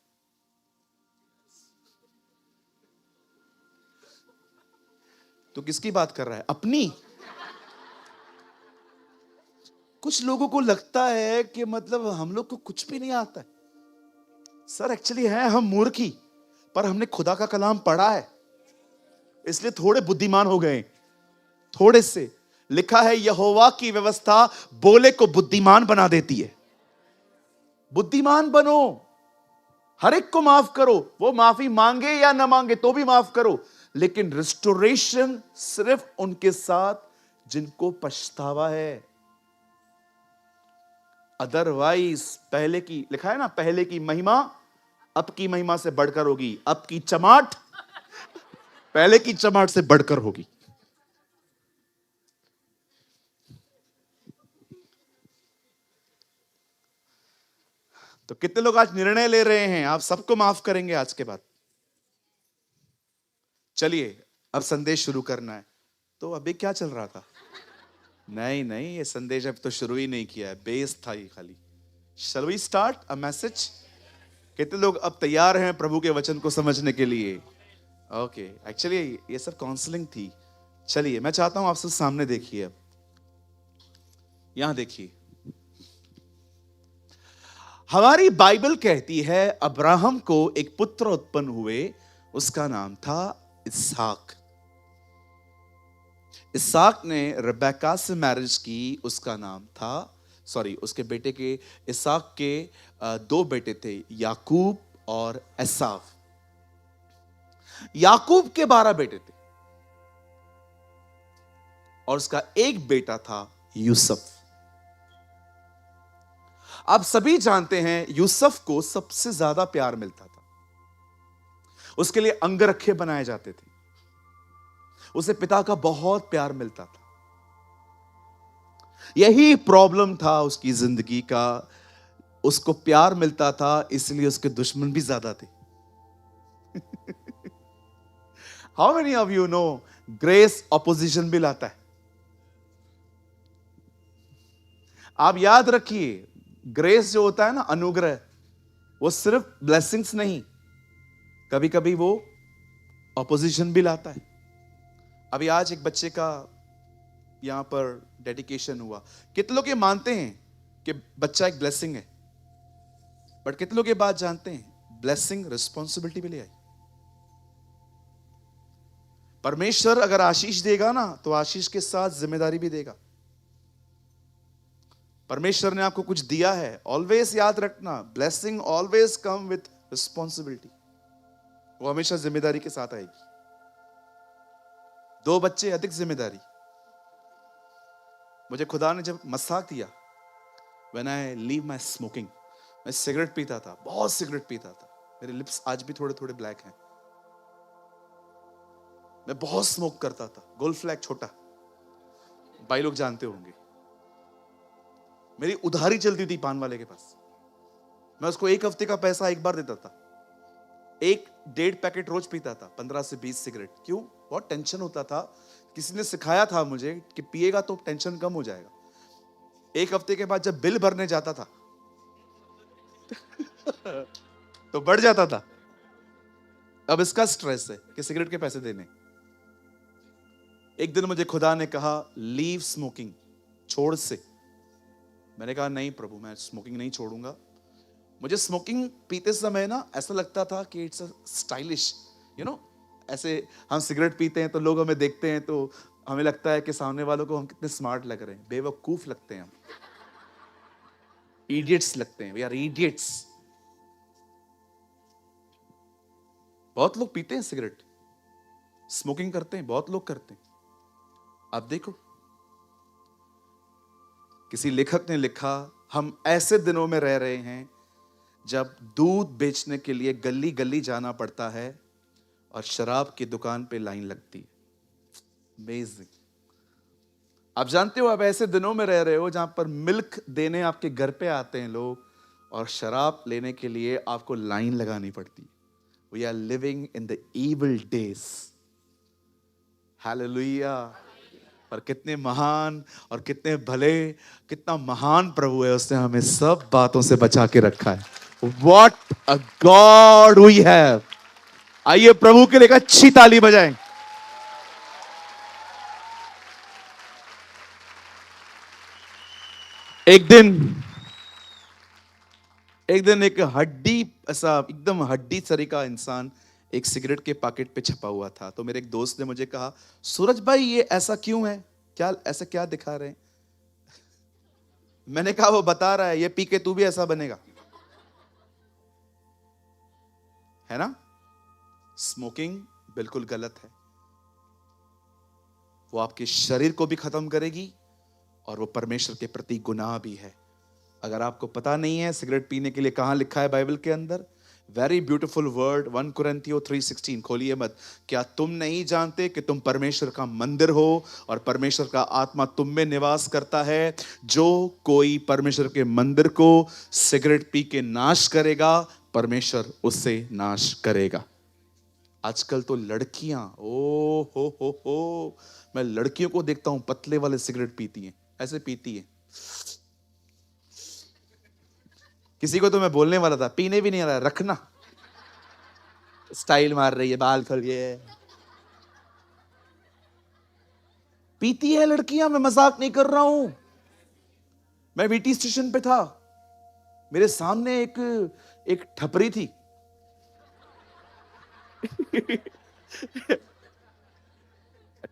तो किसकी बात कर रहा है? अपनी। कुछ लोगों को लगता है कि मतलब हम लोग को कुछ भी नहीं आता है। सर एक्चुअली है हम मूर्ख ही, पर हमने खुदा का कलाम पढ़ा है, इसलिए थोड़े बुद्धिमान हो गए, थोड़े से। लिखा है यहोवा की व्यवस्था बोले को बुद्धिमान बना देती है। बुद्धिमान बनो, हर एक को माफ करो, वो माफी मांगे या ना मांगे तो भी माफ करो, लेकिन रिस्टोरेशन सिर्फ उनके साथ जिनको पछतावा है। अदरवाइज पहले की, लिखा है ना, पहले की महिमा अब की महिमा से बढ़कर होगी, अब की चमाट पहले की चमाट से बढ़कर होगी। तो कितने लोग आज निर्णय ले रहे हैं आप सबको माफ करेंगे आज के बाद? चलिए अब संदेश शुरू करना है। तो अभी क्या चल रहा था? नहीं नहीं, ये संदेश अब तो शुरू ही नहीं किया है, बेस था ये खाली। Shall we start a message? कितने लोग अब तैयार हैं प्रभु के वचन को समझने के लिए? ओके, एक्चुअली ये सब काउंसलिंग थी। चलिए मैं चाहता हूं आप सब सामने देखिए, अब यहां देखिए। हमारी बाइबल कहती है अब्राहम को एक पुत्र उत्पन्न हुए, उसका नाम था इसहाक। इसहाक ने रेबेका से मैरिज की, उसका नाम था, उसके बेटे के, इसहाक के दो बेटे थे, याकूब और एसाव। याकूब के 12 बेटे थे और उसका एक बेटा था यूसुफ। आप सभी जानते हैं यूसुफ को सबसे ज्यादा प्यार मिलता था, उसके लिए अंगरखे बनाए जाते थे, उसे पिता का बहुत प्यार मिलता था। यही प्रॉब्लम था उसकी जिंदगी का, उसको प्यार मिलता था इसलिए उसके दुश्मन भी ज्यादा थे। How many of you know grace opposition भी लाता है? आप याद रखिए, ग्रेस जो होता है ना, अनुग्रह, वो सिर्फ ब्लेसिंग्स नहीं, कभी कभी वो ऑपोजिशन भी लाता है। अभी आज एक बच्चे का यहां पर डेडिकेशन हुआ। कितने लोग ये मानते हैं कि बच्चा एक ब्लेसिंग है? बट कितने लोग ये बात जानते हैं ब्लेसिंग रिस्पॉन्सिबिलिटी भी ले आई। परमेश्वर अगर आशीष देगा ना तो आशीष के साथ जिम्मेदारी भी देगा। परमेश्वर ने आपको कुछ दिया है, ऑलवेज याद रखना, blessing always come with responsibility, वो हमेशा जिम्मेदारी के साथ आएगी। 2 बच्चे अधिक जिम्मेदारी। मुझे खुदा ने जब मसाक दिया, when I leave my smoking, मैं सिगरेट पीता था, बहुत सिगरेट पीता था, मेरे लिप्स आज भी थोड़े थोड़े ब्लैक हैं। मैं बहुत स्मोक करता था, गोल्ड फ्लैग छोटा, भाई लोग जानते होंगे। मेरी उधारी चलती थी पान वाले के पास, मैं उसको 1 हफ्ते का पैसा एक बार देता था। 1-1.5 पैकेट रोज पीता था, 15 से 20 सिगरेट। क्यों? बहुत टेंशन होता था। किसी ने सिखाया था मुझे कि पिएगा तो टेंशन कम हो जाएगा। 1 हफ्ते के बाद जब बिल भरने जाता था तो बढ़ जाता था। अब इसका स्ट्रेस है कि सिगरेट के पैसे देने। एक दिन मुझे खुदा ने कहा लीव स्मोकिंग, छोड़ से। मैंने कहा नहीं प्रभु, मैं स्मोकिंग नहीं छोड़ूंगा। मुझे स्मोकिंग पीते समय ना ऐसा लगता था कि it's a stylish, you know, ऐसे हम सिगरेट पीते हैं तो लोग हमें देखते हैं तो हमें लगता है कि सामने वालों को हम कितने स्मार्ट लग रहे हैं। बेवकूफ लगते हैं हम, इडियट्स लगते हैं, वी आर इडियट्स। बहुत लोग पीते हैं सिगरेट, स्मोकिंग करते हैं, बहुत लोग करते हैं। अब देखो, किसी लेखक ने लिखा, हम ऐसे दिनों में रह रहे हैं जब दूध बेचने के लिए गली गली जाना पड़ता है और शराब की दुकान पे लाइन लगती है। अमेजिंग। आप जानते हो, आप ऐसे दिनों में रह रहे हो जहां पर मिल्क देने आपके घर पे आते हैं लोग और शराब लेने के लिए आपको लाइन लगानी पड़ती है। We are living in the evil days. Hallelujah. पर कितने महान और कितने भले, कितना महान प्रभु है, उसने हमें सब बातों से बचा के रखा है। What a God we have। आइए प्रभु के लिए अच्छी ताली बजाएं। एक दिन एक हड्डी, ऐसा एकदम हड्डी सरी का इंसान एक सिगरेट के पैकेट पे छपा हुआ था। तो मेरे एक दोस्त ने मुझे कहा, सूरज भाई ये ऐसा क्यों है, क्या ऐसा क्या दिखा रहे हैं? मैंने कहा वो बता रहा है ये पी के तू भी ऐसा बनेगा, है ना। स्मोकिंग बिल्कुल गलत है, वो आपके शरीर को भी खत्म करेगी और वो परमेश्वर के प्रति गुनाह भी है। अगर आपको पता नहीं है सिगरेट पीने के लिए कहां लिखा है बाइबल के अंदर, वेरी ब्यूटीफुल वर्ड 1 Corinthians 3:16 खोलिए मत। क्या तुम नहीं जानते कि तुम परमेश्वर का मंदिर हो और परमेश्वर का आत्मा तुम में निवास करता है? जो कोई परमेश्वर के मंदिर को सिगरेट पी के नाश करेगा, परमेश्वर उससे नाश करेगा। आजकल तो लड़कियां, ओ हो, मैं लड़कियों को देखता हूं पतले वाले सिगरेट पीती हैं, ऐसे पीती हैं। किसी को तो मैं बोलने वाला था, पीने भी नहीं आ रहा, रखना। स्टाइल मार रही है, बाल खोलिए, पीती है लड़कियां, मैं मजाक नहीं कर रहा हूं। मैं वीटी स्टेशन पे था, मेरे सामने एक ठपरी थी।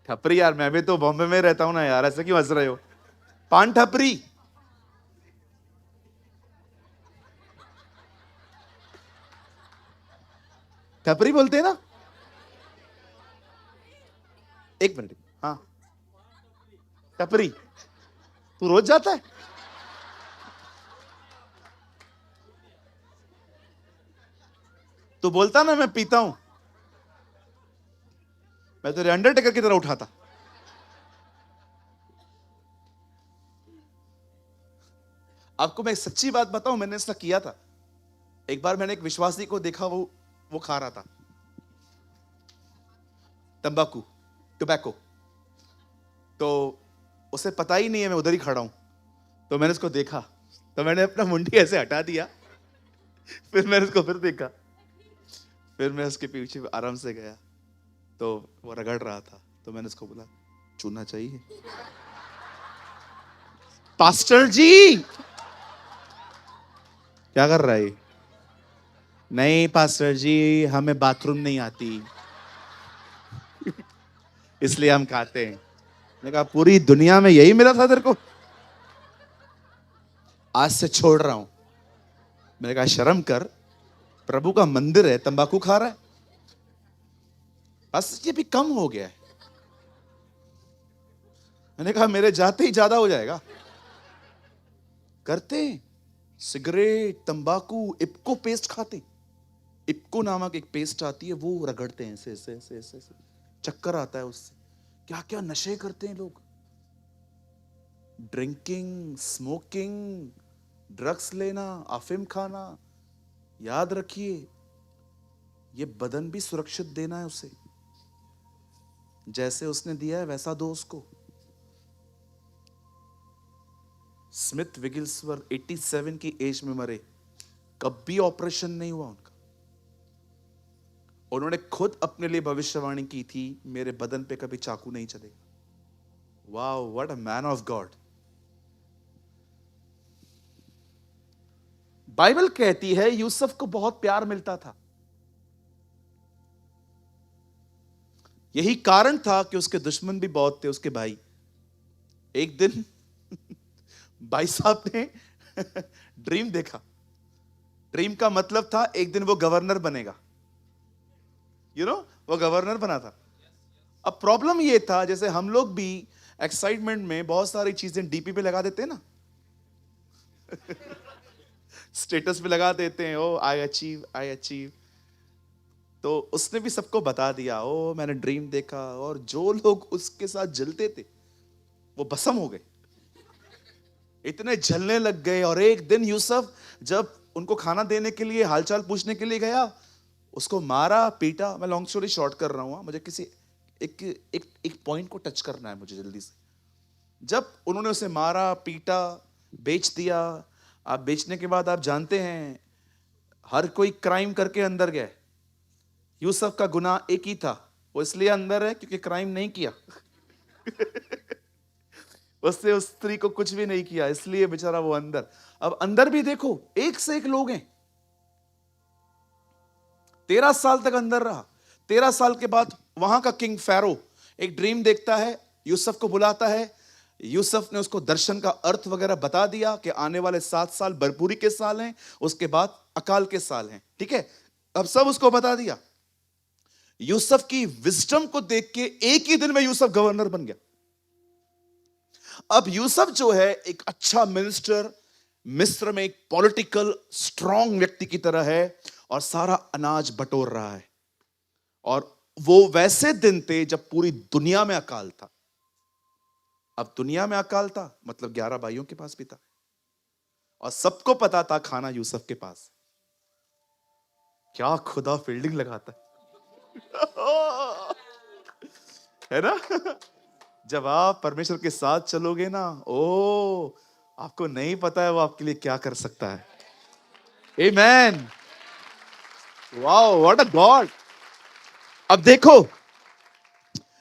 ठपरी यार, मैं भी तो बॉम्बे में रहता हूं ना यार, ऐसे क्यों हंस रहे हो? पान ठपरी। ठपरी बोलते हैं ना? एक मिनट, हाँ, टपरी। तू रोज जाता है? तू बोलता ना मैं पीता हूं, मैं तेरे अंडरटेकर की तरह उठाता। आपको मैं एक सच्ची बात बताऊं, मैंने ऐसा किया था। एक बार मैंने एक विश्वासी को देखा, वो खा रहा था तंबाकू, टोबैको। तो उसे पता ही नहीं है मैं उधर ही खड़ा हूं। तो मैंने उसको देखा, तो मैंने अपना मुंडी ऐसे हटा दिया। फिर मैंने उसको फिर देखा, फिर मैं उसके पीछे आराम से गया, तो वो रगड़ रहा था। तो मैंने उसको बोला, चूना चाहिए? पास्टर जी क्या कर रहा है? नहीं पास्टर जी, हमें बाथरूम नहीं आती, इसलिए हम खाते हैं। मैंने कहा पूरी दुनिया में यही मिला था तेरे को? आज से छोड़ रहा हूं। मैंने कहा शर्म कर, प्रभु का मंदिर है, तंबाकू खा रहा है? बस ये भी कम हो गया है। मैंने कहा मेरे जाते ही ज्यादा हो जाएगा। करते सिगरेट, तंबाकू, इप्को पेस्ट खाते। इप्को नामक एक पेस्ट आती है, वो रगड़ते हैं ऐसे ऐसे ऐसे ऐसे, चक्कर आता है उससे। क्या क्या नशे करते हैं लोग, ड्रिंकिंग, स्मोकिंग, ड्रग्स लेना, अफीम खाना। याद रखिए, ये बदन भी सुरक्षित देना है उसे, जैसे उसने दिया है वैसा दो उसको। स्मिथ विगिल्सवर्थ 87 की एज में मरे, कभी ऑपरेशन नहीं हुआ उनका। उन्होंने खुद अपने लिए भविष्यवाणी की थी, मेरे बदन पे कभी चाकू नहीं चलेगा। Wow, what a man of God. Bible कहती है यूसुफ को बहुत प्यार मिलता था। यही कारण था कि उसके दुश्मन भी बहुत थे, उसके भाई। एक दिन भाई साहब ने ड्रीम देखा। ड्रीम का मतलब था एक दिन वो गवर्नर बनेगा। वो गवर्नर बना था। अब प्रॉब्लम ये था, जैसे हम लोग भी एक्साइटमेंट में बहुत सारी चीजें डीपी पे लगा देते हैं ना, स्टेटस पे लगा देते हैं, ओ आई अचीव, आई अचीव। तो उसने भी सबको बता दिया, ओ मैंने ड्रीम देखा। और जो लोग उसके साथ जलते थे वो भस्म हो गए, इतने जलने लग गए। और एक दिन यूसुफ जब उनको खाना देने के लिए, हालचाल पूछने के लिए गया, उसको मारा, पीटा। मैं लॉन्ग स्टोरी शॉर्ट कर रहा हूं, मुझे किसी एक पॉइंट को टच करना है मुझे जल्दी से। जब उन्होंने उसे मारा, पीटा, बेच दिया। आप बेचने के बाद आप जानते हैं हर कोई क्राइम करके अंदर गया। यूसुफ का गुनाह एक ही था, वो इसलिए अंदर है क्योंकि क्राइम नहीं किया। उससे उस स्त्री को कुछ भी नहीं किया, इसलिए बेचारा वो अंदर। अब अंदर भी देखो, एक से एक लोग हैं। 13 साल तक अंदर रहा। 13 साल के बाद वहां का किंग फैरो एक ड्रीम देखता है, यूसुफ को बुलाता है। यूसुफ ने उसको दर्शन का अर्थ वगैरह बता दिया कि आने वाले 7 साल भरपूरी के साल हैं, उसके बाद अकाल के साल हैं। ठीक है, अब सब उसको बता दिया। यूसुफ की विजडम को देख के एक ही दिन में यूसुफ गवर्नर बन गया। अब यूसुफ जो है एक अच्छा मिनिस्टर, मिस्र में एक पॉलिटिकल स्ट्रांग व्यक्ति की तरह है। और सारा अनाज बटोर रहा है। और वो वैसे दिन थे जब पूरी दुनिया में अकाल था। अब दुनिया में अकाल था मतलब 11 भाइयों के पास भी था, और सबको पता था खाना यूसुफ के पास। क्या खुदा फील्डिंग लगाता है ना। जब आप परमेश्वर के साथ चलोगे ना, ओ आपको नहीं पता है वो आपके लिए क्या कर सकता है। Amen. Wow, what a God. अब देखो,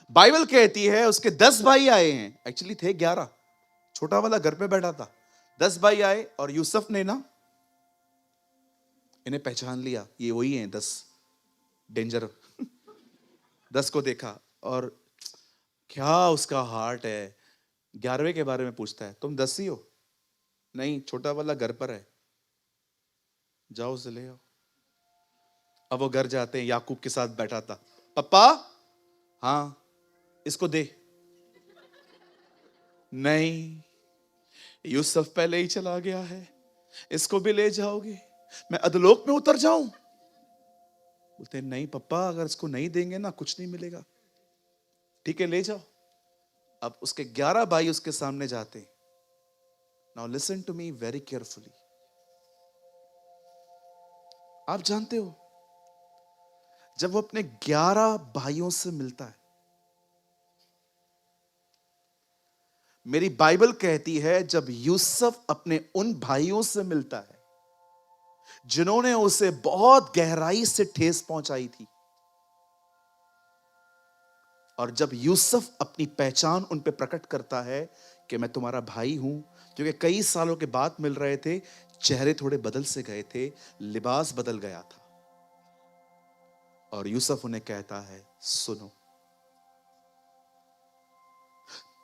बाइबल कहती है उसके 10 भाई आए हैं, एक्चुअली थे 11, छोटा वाला घर पे बैठा था। 10 भाई आए और यूसुफ ने ना इन्हें पहचान लिया, ये वही हैं 10 डेंजर। 10 को देखा और क्या उसका हार्ट है। 11वें के बारे में पूछता है, तुम 10 ही हो? नहीं, छोटा वाला घर पर है, जाओ उसे ले आओ। अब वो घर जाते हैं, याकूब के साथ बैठा था। पापा, हाँ इसको दे। नहीं, यूसुफ पहले ही चला गया है, इसको भी ले जाओगे? मैं अधलोक में उतर जाऊं? बोलते नहीं पापा, अगर इसको नहीं देंगे ना कुछ नहीं मिलेगा। ठीक है, ले जाओ। अब उसके 11 भाई उसके सामने जाते। Now listen to me very carefully. आप जानते हो, जब वो अपने 11 भाइयों से मिलता है, मेरी बाइबल कहती है जब यूसुफ अपने उन भाइयों से मिलता है जिन्होंने उसे बहुत गहराई से ठेस पहुंचाई थी, और जब यूसुफ अपनी पहचान उन पे प्रकट करता है कि मैं तुम्हारा भाई हूं, क्योंकि कई सालों के बाद मिल रहे थे, चेहरे थोड़े बदल से गए थे, लिबास बदल गया था, और यूसुफ उन्हें कहता है सुनो,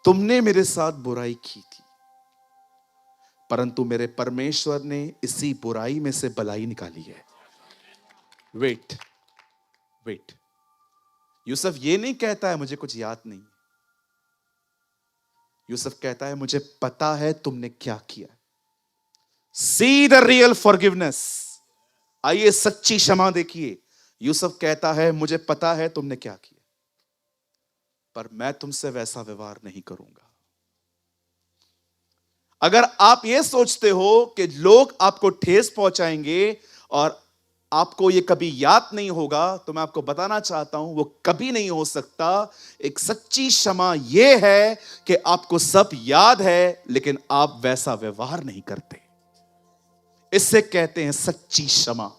तुमने मेरे साथ बुराई की थी, परंतु मेरे परमेश्वर ने इसी बुराई में से भलाई निकाली है। वेट वेट, यूसुफ ये नहीं कहता है मुझे कुछ याद नहीं। यूसुफ कहता है मुझे पता है तुमने क्या किया। See the real forgiveness. आइए सच्ची क्षमा देखिए। यूसुफ कहता है मुझे पता है तुमने क्या किया, पर मैं तुमसे वैसा व्यवहार नहीं करूंगा। अगर आप यह सोचते हो कि लोग आपको ठेस पहुंचाएंगे और आपको यह कभी याद नहीं होगा, तो मैं आपको बताना चाहता हूं वो कभी नहीं हो सकता। एक सच्ची क्षमा यह है कि आपको सब याद है लेकिन आप वैसा व्यवहार नहीं करते। इससे कहते हैं सच्ची क्षमा।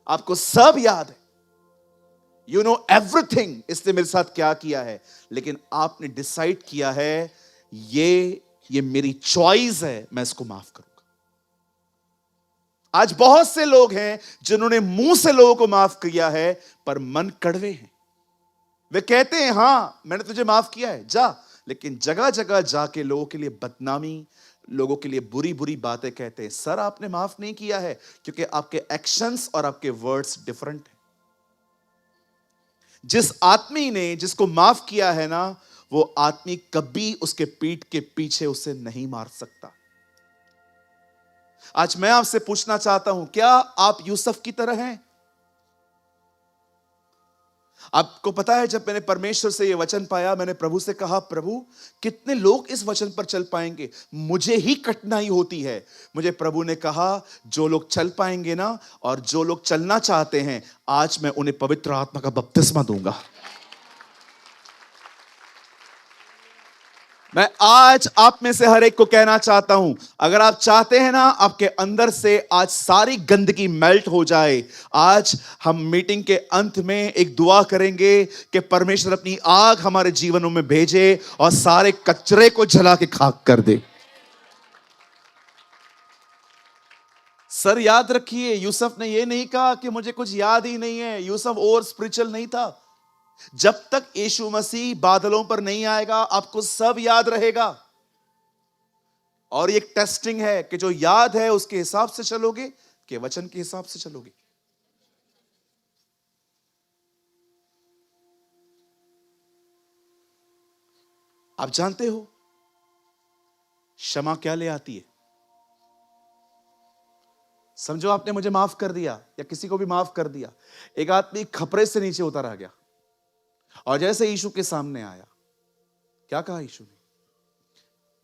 आपको सब याद है, यू नो एवरीथिंग, इसने मेरे साथ क्या किया है, लेकिन आपने डिसाइड किया है ये मेरी चॉइस है, मैं इसको माफ करूंगा। आज बहुत से लोग हैं जिन्होंने मुंह से लोगों को माफ किया है पर मन कड़वे हैं। वे कहते हैं हां मैंने तुझे माफ किया है, जा, लेकिन जगह जगह जाके लोगों के लिए बदनामी, लोगों के लिए बुरी बुरी बातें कहते हैं। सर आपने माफ नहीं किया है क्योंकि आपके एक्शंस और आपके वर्ड्स डिफरेंट हैं। जिस आदमी ने जिसको माफ किया है ना, वो आदमी कभी उसके पीठ के पीछे उसे नहीं मार सकता। आज मैं आपसे पूछना चाहता हूं, क्या आप यूसुफ की तरह हैं? आपको पता है जब मैंने परमेश्वर से यह वचन पाया, मैंने प्रभु से कहा प्रभु कितने लोग इस वचन पर चल पाएंगे, मुझे ही कठिनाई होती है। मुझे प्रभु ने कहा जो लोग चल पाएंगे ना, और जो लोग चलना चाहते हैं, आज मैं उन्हें पवित्र आत्मा का बपतिस्मा दूंगा। मैं आज आप में से हर एक को कहना चाहता हूं, अगर आप चाहते हैं ना आपके अंदर से आज सारी गंदगी मेल्ट हो जाए, आज हम मीटिंग के अंत में एक दुआ करेंगे कि परमेश्वर अपनी आग हमारे जीवनों में भेजे और सारे कचरे को जला के खाक कर दे। सर याद रखिए, यूसुफ ने यह नहीं कहा कि मुझे कुछ याद ही नहीं है। यूसुफ और स्पिरिचुअल नहीं था। जब तक यीशु मसीह बादलों पर नहीं आएगा आपको सब याद रहेगा। और एक टेस्टिंग है कि जो याद है उसके हिसाब से चलोगे कि वचन के हिसाब से चलोगे। आप जानते हो क्षमा क्या ले आती है? समझो आपने मुझे माफ कर दिया या किसी को भी माफ कर दिया। एक आदमी खपरे से नीचे उतर आ गया और जैसे यीशु के सामने आया, क्या कहा यीशु ने?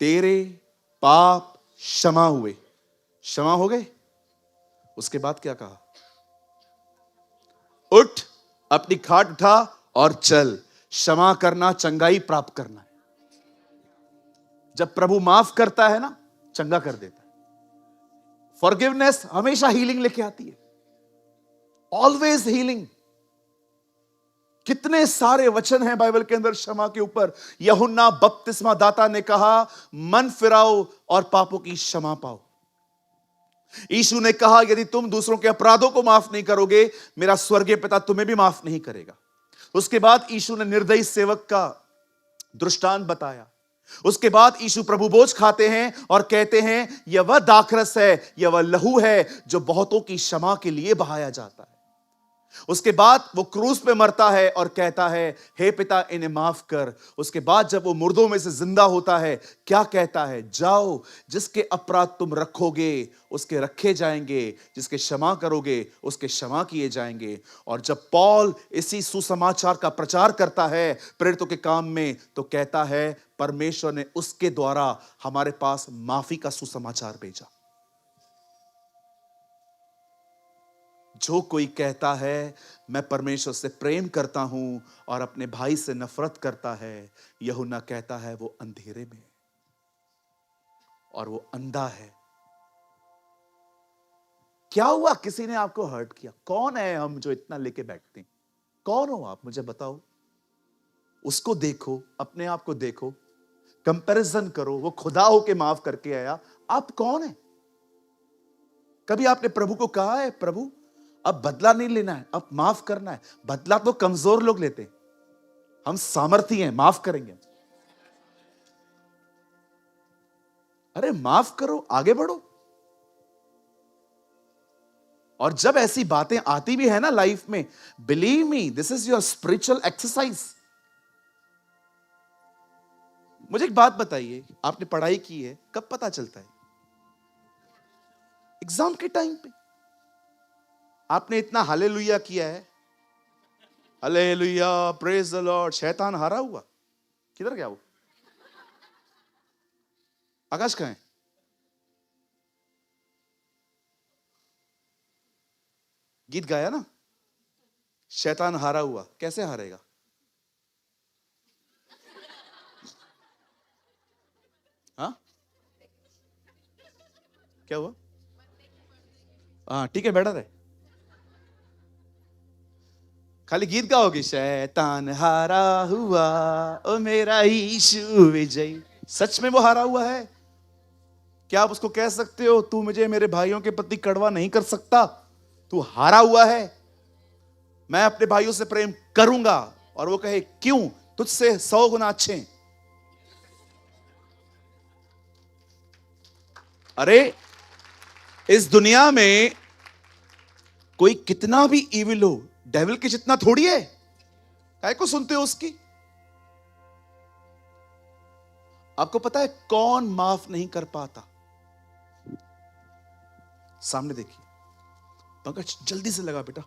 तेरे पाप क्षमा हुए। क्षमा हो गए। उसके बाद क्या कहा? उठ, अपनी खाट उठा और चल। क्षमा करना चंगाई प्राप्त करना है। जब प्रभु माफ करता है ना, चंगा कर देता है। फॉरगिवनेस हमेशा हीलिंग लेके आती है, ऑलवेज हीलिंग। कितने सारे वचन हैं बाइबल के अंदर क्षमा के ऊपर। यूहन्ना बपतिस्मा दाता ने कहा, मन फिराओ और पापों की क्षमा पाओ। यीशु ने कहा, यदि तुम दूसरों के अपराधों को माफ नहीं करोगे, मेरा स्वर्गीय पिता तुम्हें भी माफ नहीं करेगा। उसके बाद यीशु ने निर्दयी सेवक का दृष्टांत बताया। उसके बाद यीशु प्रभु भोज खाते हैं और कहते हैं, यह वह दाखरस है, यह वह लहू है जो बहुतों की क्षमा के लिए बहाया जाता है। उसके बाद वो क्रूस पे मरता है और कहता है, हे पिता इन्हें माफ कर। उसके बाद जब वो मुर्दों में से जिंदा होता है, क्या कहता है? जाओ, जिसके अपराध तुम रखोगे उसके रखे जाएंगे, जिसके क्षमा करोगे उसके क्षमा किए जाएंगे। और जब पौल इसी सुसमाचार का प्रचार करता है प्रेरितों के काम में, तो कहता है परमेश्वर ने उसके द्वारा हमारे पास माफी का सुसमाचार भेजा। जो कोई कहता है मैं परमेश्वर से प्रेम करता हूं और अपने भाई से नफरत करता है, यूहन्ना कहता है वो अंधेरे में है और वो अंधा है। क्या हुआ? किसी ने आपको हर्ट किया? कौन है हम जो इतना लेके बैठते हैं? कौन हो आप? मुझे बताओ। उसको देखो, अपने आप को देखो, कंपैरिजन करो। वो खुदा होके माफ करके आया, आप कौन है? कभी आपने प्रभु को कहा है, प्रभु अब बदला नहीं लेना है, अब माफ करना है? बदला तो कमजोर लोग लेते हैं, हम सामर्थी हैं, माफ करेंगे। अरे माफ करो, आगे बढ़ो। और जब ऐसी बातें आती भी है ना लाइफ में, believe me, this is your spiritual exercise. मुझे एक बात बताइए, आपने पढ़ाई की है, कब पता चलता है? एग्जाम के टाइम पे। आपने इतना हालेलुया किया है, हालेलुया, प्रेज द लॉर्ड, शैतान हारा हुआ। किधर गया वो? आकाश कहां है? गीत गाया ना, शैतान हारा हुआ। कैसे हारेगा? हाँ, क्या हुआ? हाँ ठीक है, बैठा रहे। खाली गीत गाओगे, शैतान हारा हुआ ओ मेरा यीशु विजयी। सच में वो हारा हुआ है? क्या आप उसको कह सकते हो, तू मुझे मेरे भाइयों के प्रति कड़वा नहीं कर सकता, तू हारा हुआ है, मैं अपने भाइयों से प्रेम करूंगा? और वो कहे, क्यों? तुझसे 100 गुना अच्छे हैं। अरे इस दुनिया में कोई कितना भी इविल हो, डेविल के जितना थोड़ी है। काय को सुनते हो उसकी? आपको पता है कौन माफ नहीं कर पाता? सामने देखिए। पंकज जल्दी से लगा बेटा,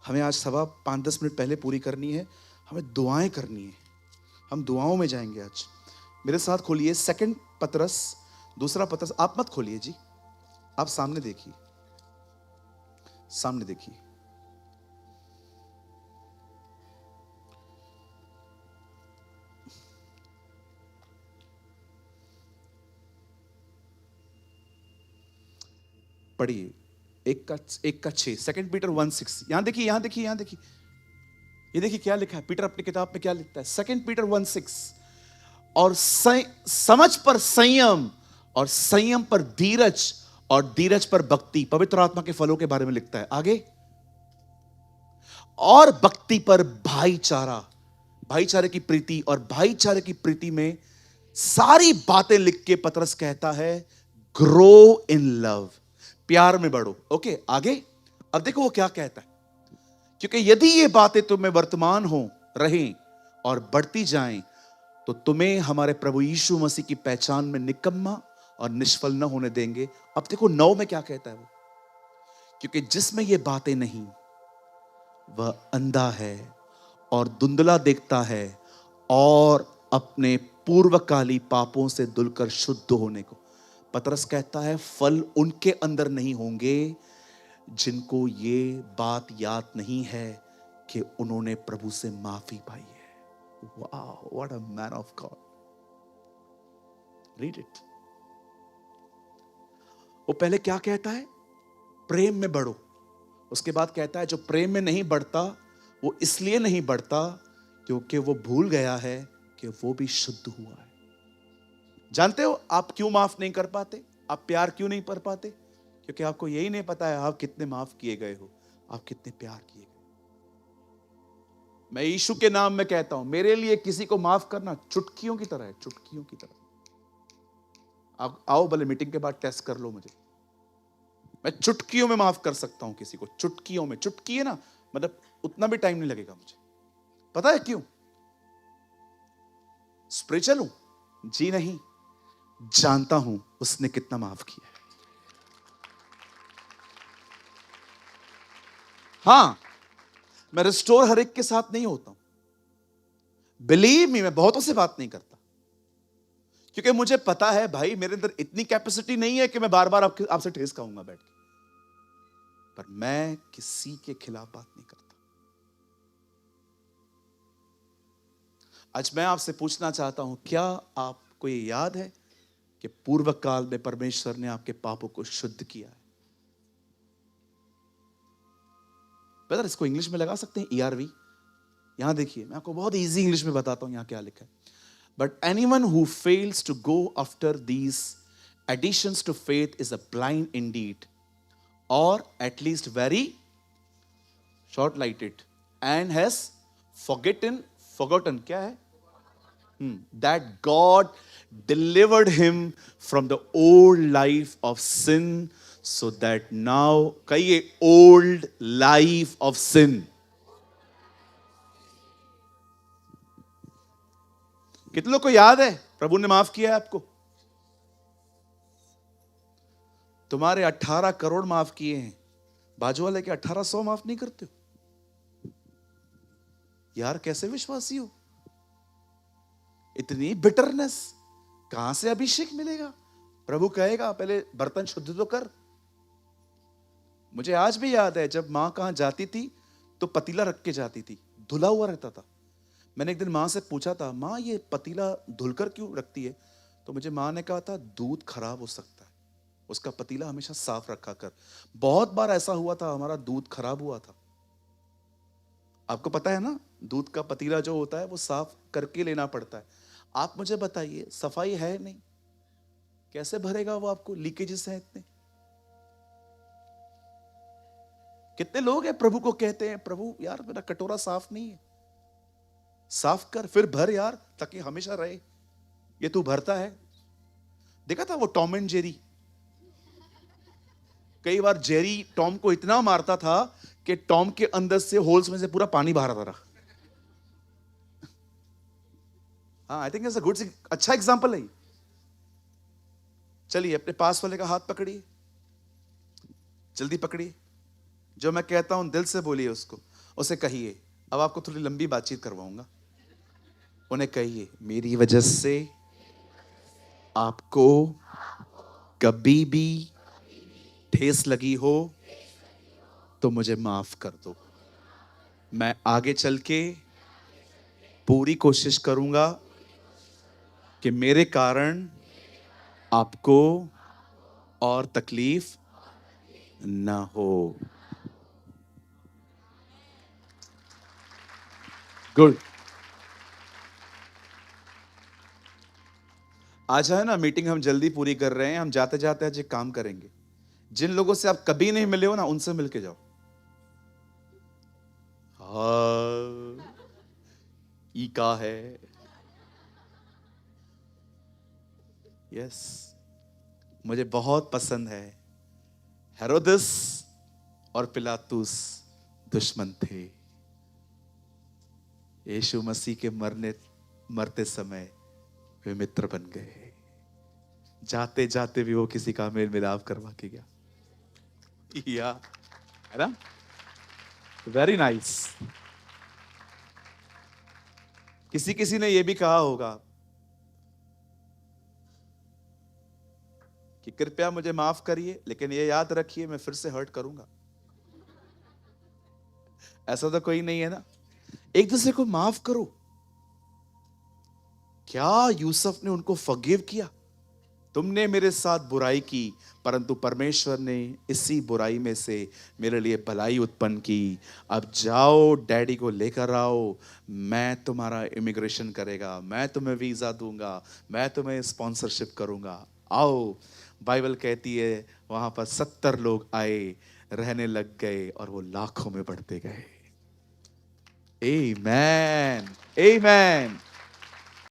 हमें आज सभा 5-10 मिनट पहले पूरी करनी है, हमें दुआएं करनी है, हम दुआओं में जाएंगे आज। मेरे साथ खोलिए 2 पतरस, 2 पतरस। आप मत खोलिए जी, आप सामने देखिए, सामने देखिए। पढ़िए 1:6, 2 पीटर 1:6। यहां देखिए, यहां देखिए, यहां देखिए, ये देखिए क्या लिखा है। पीटर अपनी किताब में क्या लिखता है? 2 पीटर 1:6। और समझ पर संयम, और संयम पर धीरज, और धीरज पर भक्ति। पवित्र आत्मा के फलों के बारे में लिखता है आगे। और भक्ति पर भाईचारा, भाईचारे की प्रीति, और भाईचारे की प्रीति में सारी बातें लिख के पतरस कहता है, ग्रो इन लव, प्यार में बढ़ो। ओके, आगे अब देखो वो क्या कहता है। क्योंकि यदि ये बातें तुम्हें वर्तमान हो रहें और बढ़ती जाएं, तो तुम्हें हमारे प्रभु यीशु मसीह की पहचान में निकम्मा और निष्फल न होने देंगे। अब देखो 9 में क्या कहता है वो। क्योंकि जिसमें ये बातें नहीं, वह अंधा है और धुंधला देखता है और अपने पूर्वकाली पापों से धुलकर शुद्ध होने को। पतरस कहता है फल उनके अंदर नहीं होंगे जिनको ये बात याद नहीं है कि उन्होंने प्रभु से माफी पाई है। वाह, what a man of God. Read it. वो पहले क्या कहता है? प्रेम में बढ़ो। उसके बाद कहता है जो प्रेम में नहीं बढ़ता वो इसलिए नहीं बढ़ता क्योंकि वो भूल गया है कि वो भी शुद्ध हुआ है। जानते हो आप क्यों माफ नहीं कर पाते? आप प्यार क्यों नहीं कर पाते? क्योंकि आपको यही नहीं पता है आप कितने माफ किए गए हो, आप कितने प्यार किए गए। मैं यीशु के नाम में कहता हूं, मेरे लिए किसी को माफ करना चुटकियों की तरह है, चुटकियों की तरह। आप आओ भले मीटिंग के बाद टेस्ट कर लो मुझे, मैं चुटकियों में माफ कर सकता हूं किसी को। चुटकियों में, चुटकी है ना, मतलब उतना भी टाइम नहीं लगेगा मुझे। पता है क्यों? स्पिरिचुअल हूं? जी नहीं, जानता हूं उसने कितना माफ किया है। हां, मैं रिस्टोर हर एक के साथ नहीं होता हूं। बिलीव मी, मैं बहुतों से बात नहीं करता क्योंकि मुझे पता है भाई मेरे अंदर इतनी कैपेसिटी नहीं है कि मैं बार बार आपसे ठेस खाऊंगा बैठ के। पर मैं किसी के खिलाफ बात नहीं करता। आज मैं आपसे पूछना चाहता हूं, क्या आपको ये याद है कि पूर्व काल में परमेश्वर ने आपके पापों को शुद्ध किया है? ब्रदर इसको इंग्लिश में लगा सकते हैं, ERV। यहां देखिए, मैं आपको बहुत इजी इंग्लिश में बताता हूं यहां क्या लिखा है। But anyone who fails to go after these additions to faith is a blind indeed, or at least very short-sighted, and has forgotten क्या है? That God delivered him from the old life of sin, so that now कहिए old life of sin। कितने लोग को याद है प्रभु ने माफ किया है आपको? तुम्हारे 18 करोड़ माफ किए हैं, बाजू वाले के 1800 माफ नहीं करते हो यार। कैसे विश्वासी हो? इतनी बिटरनेस, कहां से अभिषेक मिलेगा? प्रभु कहेगा पहले बर्तन शुद्ध तो कर। मुझे आज भी याद है जब मां कहां जाती थी तो पतीला रख के जाती थी, धुला हुआ रहता था। मैंने एक दिन मां से पूछा था, मां ये पतीला धुलकर क्यों रखती है? तो मुझे मां ने कहा था दूध खराब हो सकता है, उसका पतीला हमेशा साफ रखा कर। बहुत बार ऐसा हुआ था, हमारा दूध खराब हुआ था। आपको पता है ना, दूध का पतीला जो होता है वो साफ करके लेना पड़ता है। आप मुझे बताइए, सफाई है नहीं, कैसे भरेगा वो आपको? लीकेजेस हैं इतने। कितने लोग हैं प्रभु को कहते हैं, प्रभु यार मेरा कटोरा साफ नहीं है, साफ कर, फिर भर यार ताकि हमेशा रहे। ये तू भरता है? देखा था वो टॉम एंड जेरी? कई बार जेरी टॉम को इतना मारता था कि टॉम के अंदर से होल्स में से पूरा पानी बाहर आता रहा। हाँ, I think it's a good, अच्छा एग्जांपल है। चलिए अपने पास वाले का हाथ पकड़िए, जल्दी पकड़िए। जो मैं कहता हूं दिल से बोलिए उसको, उसे कहिए। अब आपको थोड़ी लंबी बातचीत करवाऊंगा। उन्हें कहिए, मेरी वजह से आपको कभी भी ठेस लगी हो तो मुझे माफ कर दो। मैं आगे चल के पूरी कोशिश करूंगा कि मेरे कारण आपको और तकलीफ ना हो। गुड। आज है ना मीटिंग, हम जल्दी पूरी कर रहे हैं। हम जाते जाते आज एक काम करेंगे, जिन लोगों से आप कभी नहीं मिले हो ना, उनसे मिलके जाओ। हाँ, ई का है। यस, मुझे बहुत पसंद है। हेरोदस और पिलातुस दुश्मन थे, यीशु मसीह के मरते समय वे मित्र बन गए। जाते जाते भी वो किसी का मेल मिलाप करवा के गया। या है ना? Very nice. किसी किसी ने यह भी कहा होगा कि कृपया मुझे माफ करिए, लेकिन ये याद रखिए मैं फिर से हर्ट करूंगा। ऐसा तो कोई नहीं है ना? एक दूसरे को माफ करो। क्या यूसुफ ने उनको फॉरगिव किया? तुमने मेरे साथ बुराई की, परंतु परमेश्वर ने इसी बुराई में से मेरे लिए भलाई उत्पन्न की। अब जाओ, डैडी को लेकर आओ, मैं तुम्हारा इमिग्रेशन करेगा, मैं तुम्हें वीजा दूंगा, मैं तुम्हें स्पॉन्सरशिप करूंगा। आओ। बाइबल कहती है वहां पर 70 लोग आए, रहने लग गए और वो लाखों में बढ़ते गए। आमेन, आमेन।